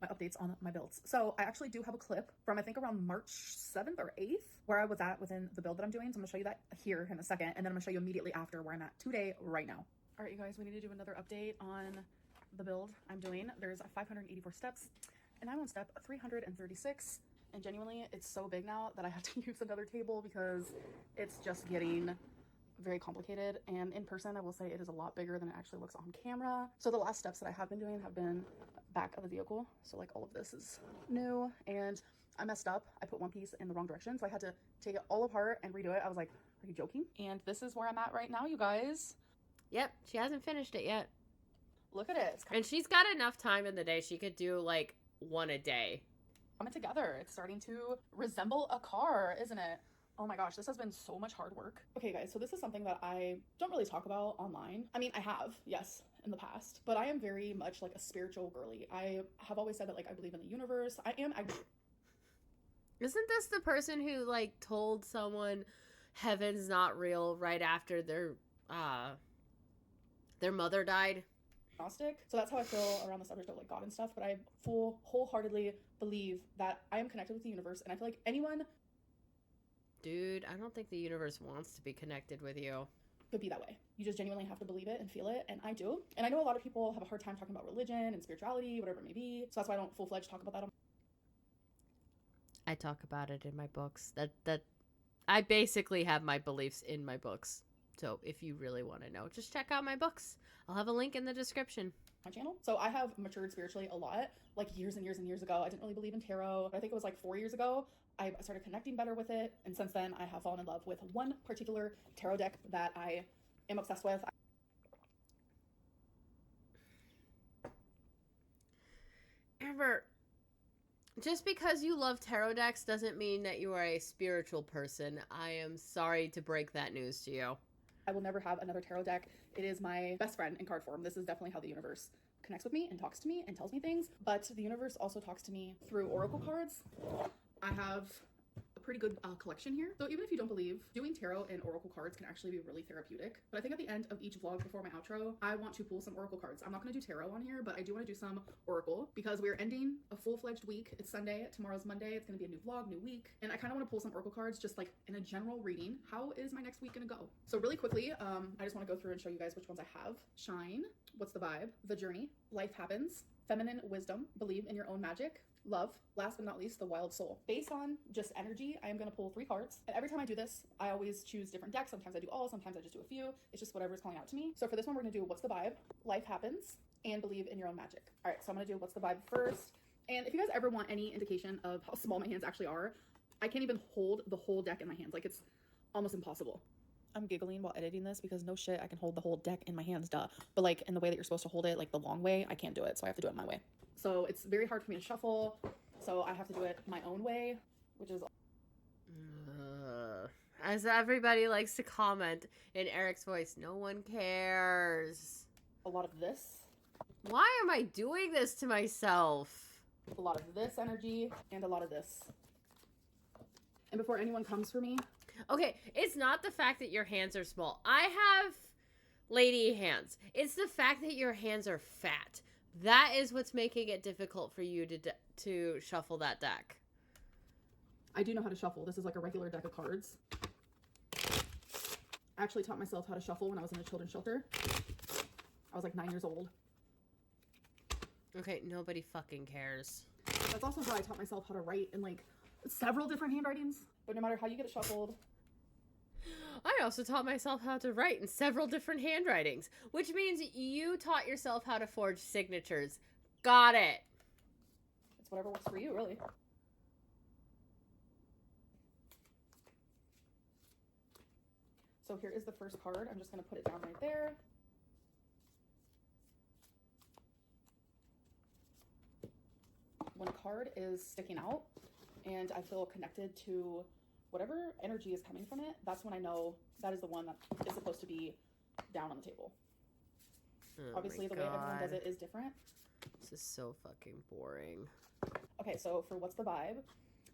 my updates on my builds. So I actually do have a clip from I think around March 7th or 8th where I was at within the build that I'm doing. So I'm gonna show you that here in a second, and then I'm gonna show you immediately after where I'm at today right now. All right, you guys, we need to do another update on the build I'm doing. There's 584 steps, and I'm on step 336. And genuinely, it's so big now that I have to use another table because it's just getting very complicated. And in person, I will say it is a lot bigger than it actually looks on camera. So the last steps that I have been doing have been back of the vehicle. So like all of this is new, and I messed up. I put one piece in the wrong direction, so I had to take it all apart and redo it. I was like, are you joking? And this is where I'm at right now, you guys. Yep, she hasn't finished it yet. Look at it. It's And she's got enough time in the day. She could do like one a day. coming together. It's starting to resemble a car, isn't it? Oh my gosh, this has been so much hard work. Okay guys, so this is something that I don't really talk about online. I mean, I have, yes, in the past, but I am very much like a spiritual girly. I have always said that like I believe in the universe. Isn't this the person who like told someone heaven's not real right after their mother died? Agnostic. So that's how I feel around the subject of like God and stuff, but I wholeheartedly believe that I am connected with the universe, and I feel like anyone Dude, I don't think the universe wants to be connected with you. could be that way. You just genuinely have to believe it and feel it, and I do. And I know a lot of people have a hard time talking about religion and spirituality, whatever it may be, so that's why I don't full-fledged talk about that on I talk about it in my books. That I basically have my beliefs in my books. So if you really want to know, just check out my books. I'll have a link in the description. my channel. So I have matured spiritually a lot, like years and years and years ago. I didn't really believe in tarot. I think it was like 4 years ago. I started connecting better with it, and since then I have fallen in love with one particular tarot deck that I am obsessed with. Amber, just because you love tarot decks doesn't mean that you are a spiritual person. I am sorry to break that news to you. I will never have another tarot deck. It is my best friend in card form. This is definitely how the universe connects with me and talks to me and tells me things, but the universe also talks to me through oracle cards. I have a pretty good collection here. So even if you don't believe, doing tarot and oracle cards can actually be really therapeutic. But I think at the end of each vlog before my outro, I want to pull some oracle cards. I'm not going to do tarot on here, but I do want to do some oracle because we're ending a full-fledged week. It's Sunday. Tomorrow's Monday. It's going to be a new vlog, new week. And I kind of want to pull some oracle cards just like in a general reading. How is my next week going to go? So really quickly, I just want to go through and show you guys which ones I have. Shine. What's the vibe? The journey. Life happens. Feminine wisdom. Believe in your own magic. Love. Last but not least, the wild soul. Based on just energy, I am going to pull 3 cards. And every time I do this, I always choose different decks. Sometimes I do all, sometimes I just do a few. It's just whatever's calling out to me. So for this one, we're going to do what's the vibe, life happens, and believe in your own magic. All right, so I'm going to do what's the vibe first. And if you guys ever want any indication of how small my hands actually are, I can't even hold the whole deck in my hands. Like, it's almost impossible. I'm giggling while editing this because no shit, I can hold the whole deck in my hands, duh. But like in the way that you're supposed to hold it, like the long way, I can't do it. So I have to do it my way. So it's very hard for me to shuffle. So I have to do it my own way, which is... As everybody likes to comment in Eric's voice, no one cares. a lot of this, Why am I doing this to myself? a lot of this energy, and a lot of this. And before anyone comes for me, Okay, it's not the fact that your hands are small. I have lady hands. It's the fact that your hands are fat. That is what's making it difficult for you to shuffle that deck. I do know how to shuffle. This is like a regular deck of cards. I actually taught myself how to shuffle when I was in a children's shelter. I was like 9 years old. Okay, nobody fucking cares. That's also how I taught myself how to write in like several different handwritings. But no matter how you get it shuffled, I also taught myself how to write in several different handwritings, which means you taught yourself how to forge signatures. Got it. it's whatever works for you, really. So here is the first card. I'm just going to put it down right there. When a card is sticking out and I feel connected to whatever energy is coming from it, that's when I know that is the one that is supposed to be down on the table. Oh Obviously, my the way everyone does God. it is different. This is so fucking boring. Okay, so for what's the vibe,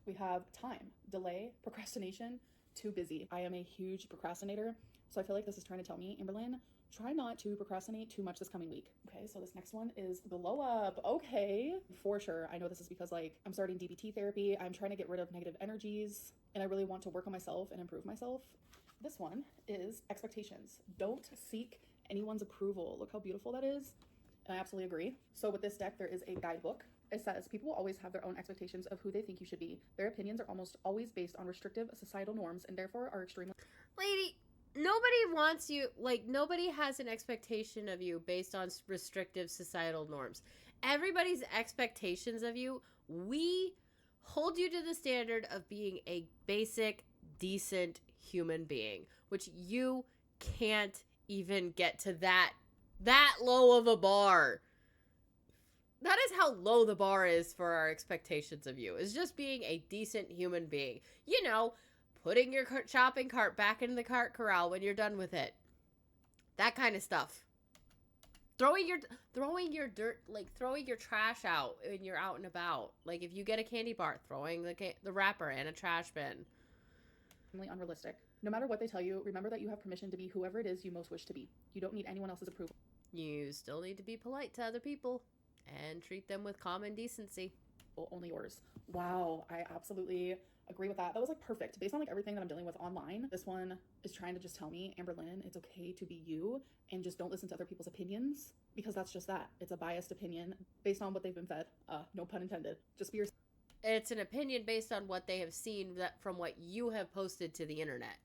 we have time, delay, procrastination, too busy. I am a huge procrastinator, so I feel like this is trying to tell me, Amberlynn, try not to procrastinate too much this coming week. Okay, so this next one is glow up. Okay, for sure. I know this is because like I'm starting DBT therapy. I'm trying to get rid of negative energies, and I really want to work on myself and improve myself. This one is expectations. Don't seek anyone's approval. Look how beautiful that is. and I absolutely agree. So with this deck, there is a guidebook. It says people will always have their own expectations of who they think you should be. Their opinions are almost always based on restrictive societal norms and therefore are extremely... Lady, nobody wants you, like, nobody has an expectation of you based on restrictive societal norms. Everybody's expectations of you, we hold you to the standard of being a basic, decent human being, which you can't even get to that low of a bar. That is how low the bar is for our expectations of you, is just being a decent human being. You know, putting your shopping cart back in the cart corral when you're done with it. That kind of stuff. Throwing your dirt, like throwing your trash out when you're out and about. Like if you get a candy bar, throwing the wrapper in a trash bin. Unrealistic. No matter what they tell you, remember that you have permission to be whoever it is you most wish to be. You don't need anyone else's approval. You still need to be polite to other people and treat them with common decency. Only yours. Wow, I absolutely agree with that. That was like perfect. Based on like everything that I'm dealing with online, this one is trying to just tell me, Amber Lynn, it's okay to be you and just don't listen to other people's opinions, because that's just that. It's a biased opinion based on what they've been fed. No pun intended. Just be yourself. It's an opinion based on what they have seen from what you have posted to the internet.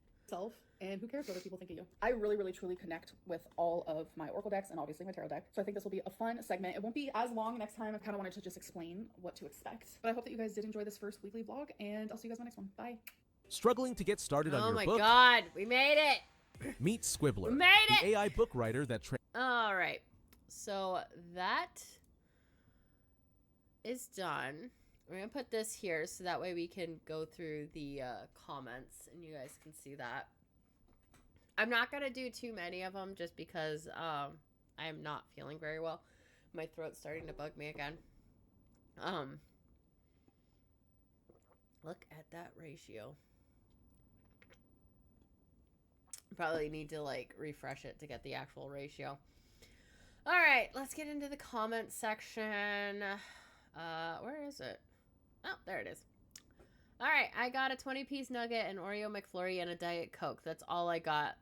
And who cares what other people think of you? I really, really, truly connect with all of my Oracle decks and obviously my tarot deck. So I think this will be a fun segment. It won't be as long next time. I kind of wanted to just explain what to expect. But I hope that you guys did enjoy this first weekly vlog, and I'll see you guys in the next one. Bye. Struggling to get started on Oh your my book? god, we made it! Meet Squibbler, We made it! the AI book writer that All right, so that is done. We're gonna put this here so that way we can go through the comments and you guys can see that. I'm not gonna do too many of them just because I'm not feeling very well. My throat's starting to bug me again. Look at that ratio. Probably need to like refresh it to get the actual ratio. All right, let's get into the comment section. Where is it? Oh, there it is. All right, I got a 20-piece nugget, an Oreo McFlurry, and a Diet Coke. That's all I got.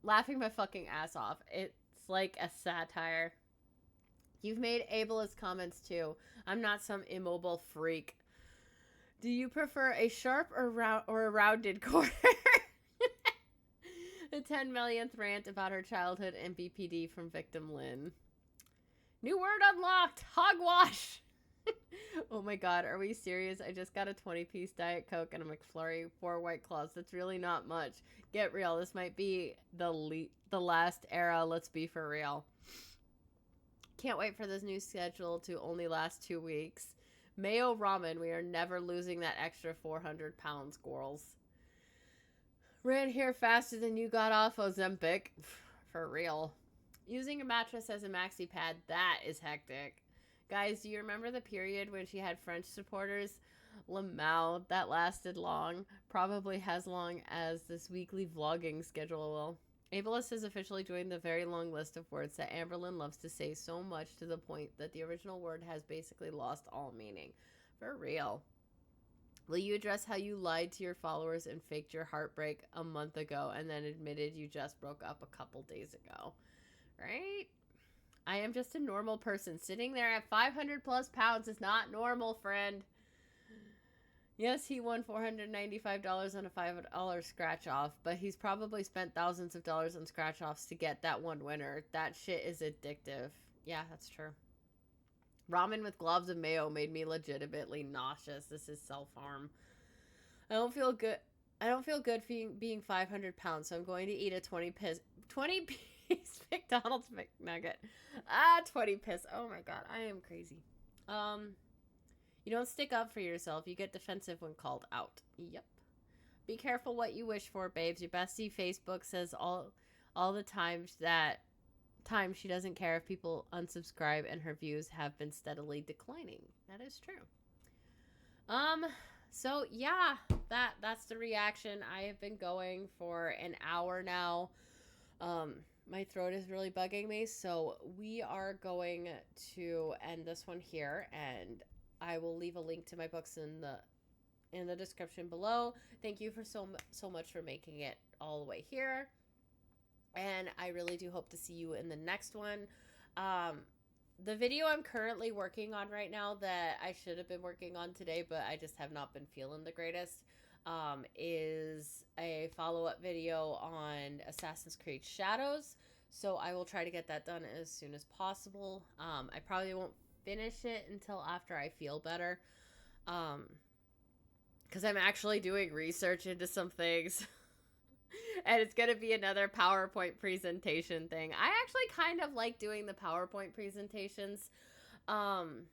Laughing my fucking ass off. It's like a satire. You've made ableist comments too. I'm not some immobile freak. Do you prefer a sharp or a rounded corner? The 10 millionth rant about her childhood and BPD from victim Lynn. New word unlocked. Hogwash. Oh my god, are we serious? I just got a 20-piece Diet Coke and a McFlurry, 4 White Claws. That's really not much. Get real. This might be the last era. Let's be for real. Can't wait for this new schedule to only last 2 weeks. Mayo ramen. We are never losing that extra 400 pounds, Gorls. Ran here faster than you got off Ozempic. For real. Using a mattress as a maxi pad. That is hectic. Guys, do you remember the period when she had French supporters? Lamau, that lasted long. Probably as long as this weekly vlogging schedule will. Ableist has officially joined the very long list of words that Amberlyn loves to say so much to the point that the original word has basically lost all meaning. For real. Will you address how you lied to your followers and faked your heartbreak a month ago and then admitted you just broke up a couple days ago? Right? I am just a normal person. Sitting there at 500 plus pounds is not normal, friend. Yes, he won $495 on a $5 scratch off, but he's probably spent thousands of dollars on scratch offs to get that one winner. That shit is addictive. Yeah, that's true. Ramen with globs of mayo made me legitimately nauseous. This is self-harm. I don't feel good being 500 pounds, so I'm going to eat a 20-piece McDonald's McNugget. 20 piss. Oh my god, I am crazy. You don't stick up for yourself. You get defensive when called out. Yep. Be careful what you wish for, babes. Your bestie Facebook says all the times she doesn't care if people unsubscribe and her views have been steadily declining. That is true. So yeah, that's the reaction. I have been going for an hour now. My throat is really bugging me, so we are going to end this one here, and I will leave a link to my books in the description below. Thank you for so much for making it all the way here, and I really do hope to see you in the next one. The video I'm currently working on right now that I should have been working on today, but I just have not been feeling the greatest, is a follow-up video on Assassin's Creed Shadows. So I will try to get that done as soon as possible. I probably won't finish it until after I feel better. Because I'm actually doing research into some things. And it's going to be another PowerPoint presentation thing. I actually kind of like doing the PowerPoint presentations. I'm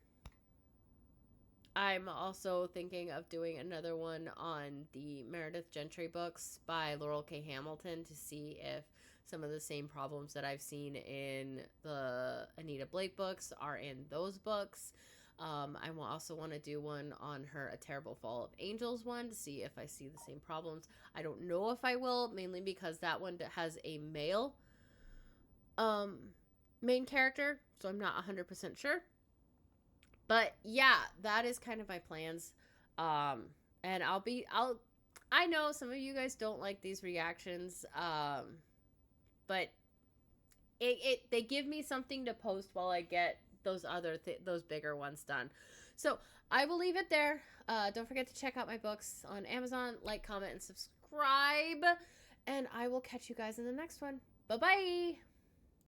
also thinking of doing another one on the Meredith Gentry books by Laurel K. Hamilton to see if some of the same problems that I've seen in the Anita Blake books are in those books. I will also want to do one on her A Terrible Fall of Angels one to see if I see the same problems. I don't know if I will, mainly because that one has a male main character, so I'm not 100% sure. But yeah, that is kind of my plans. And I know some of you guys don't like these reactions, but they give me something to post while I get those bigger ones done. So I will leave it there. Don't forget to check out my books on Amazon. Like, comment, and subscribe. And I will catch you guys in the next one. Bye-bye.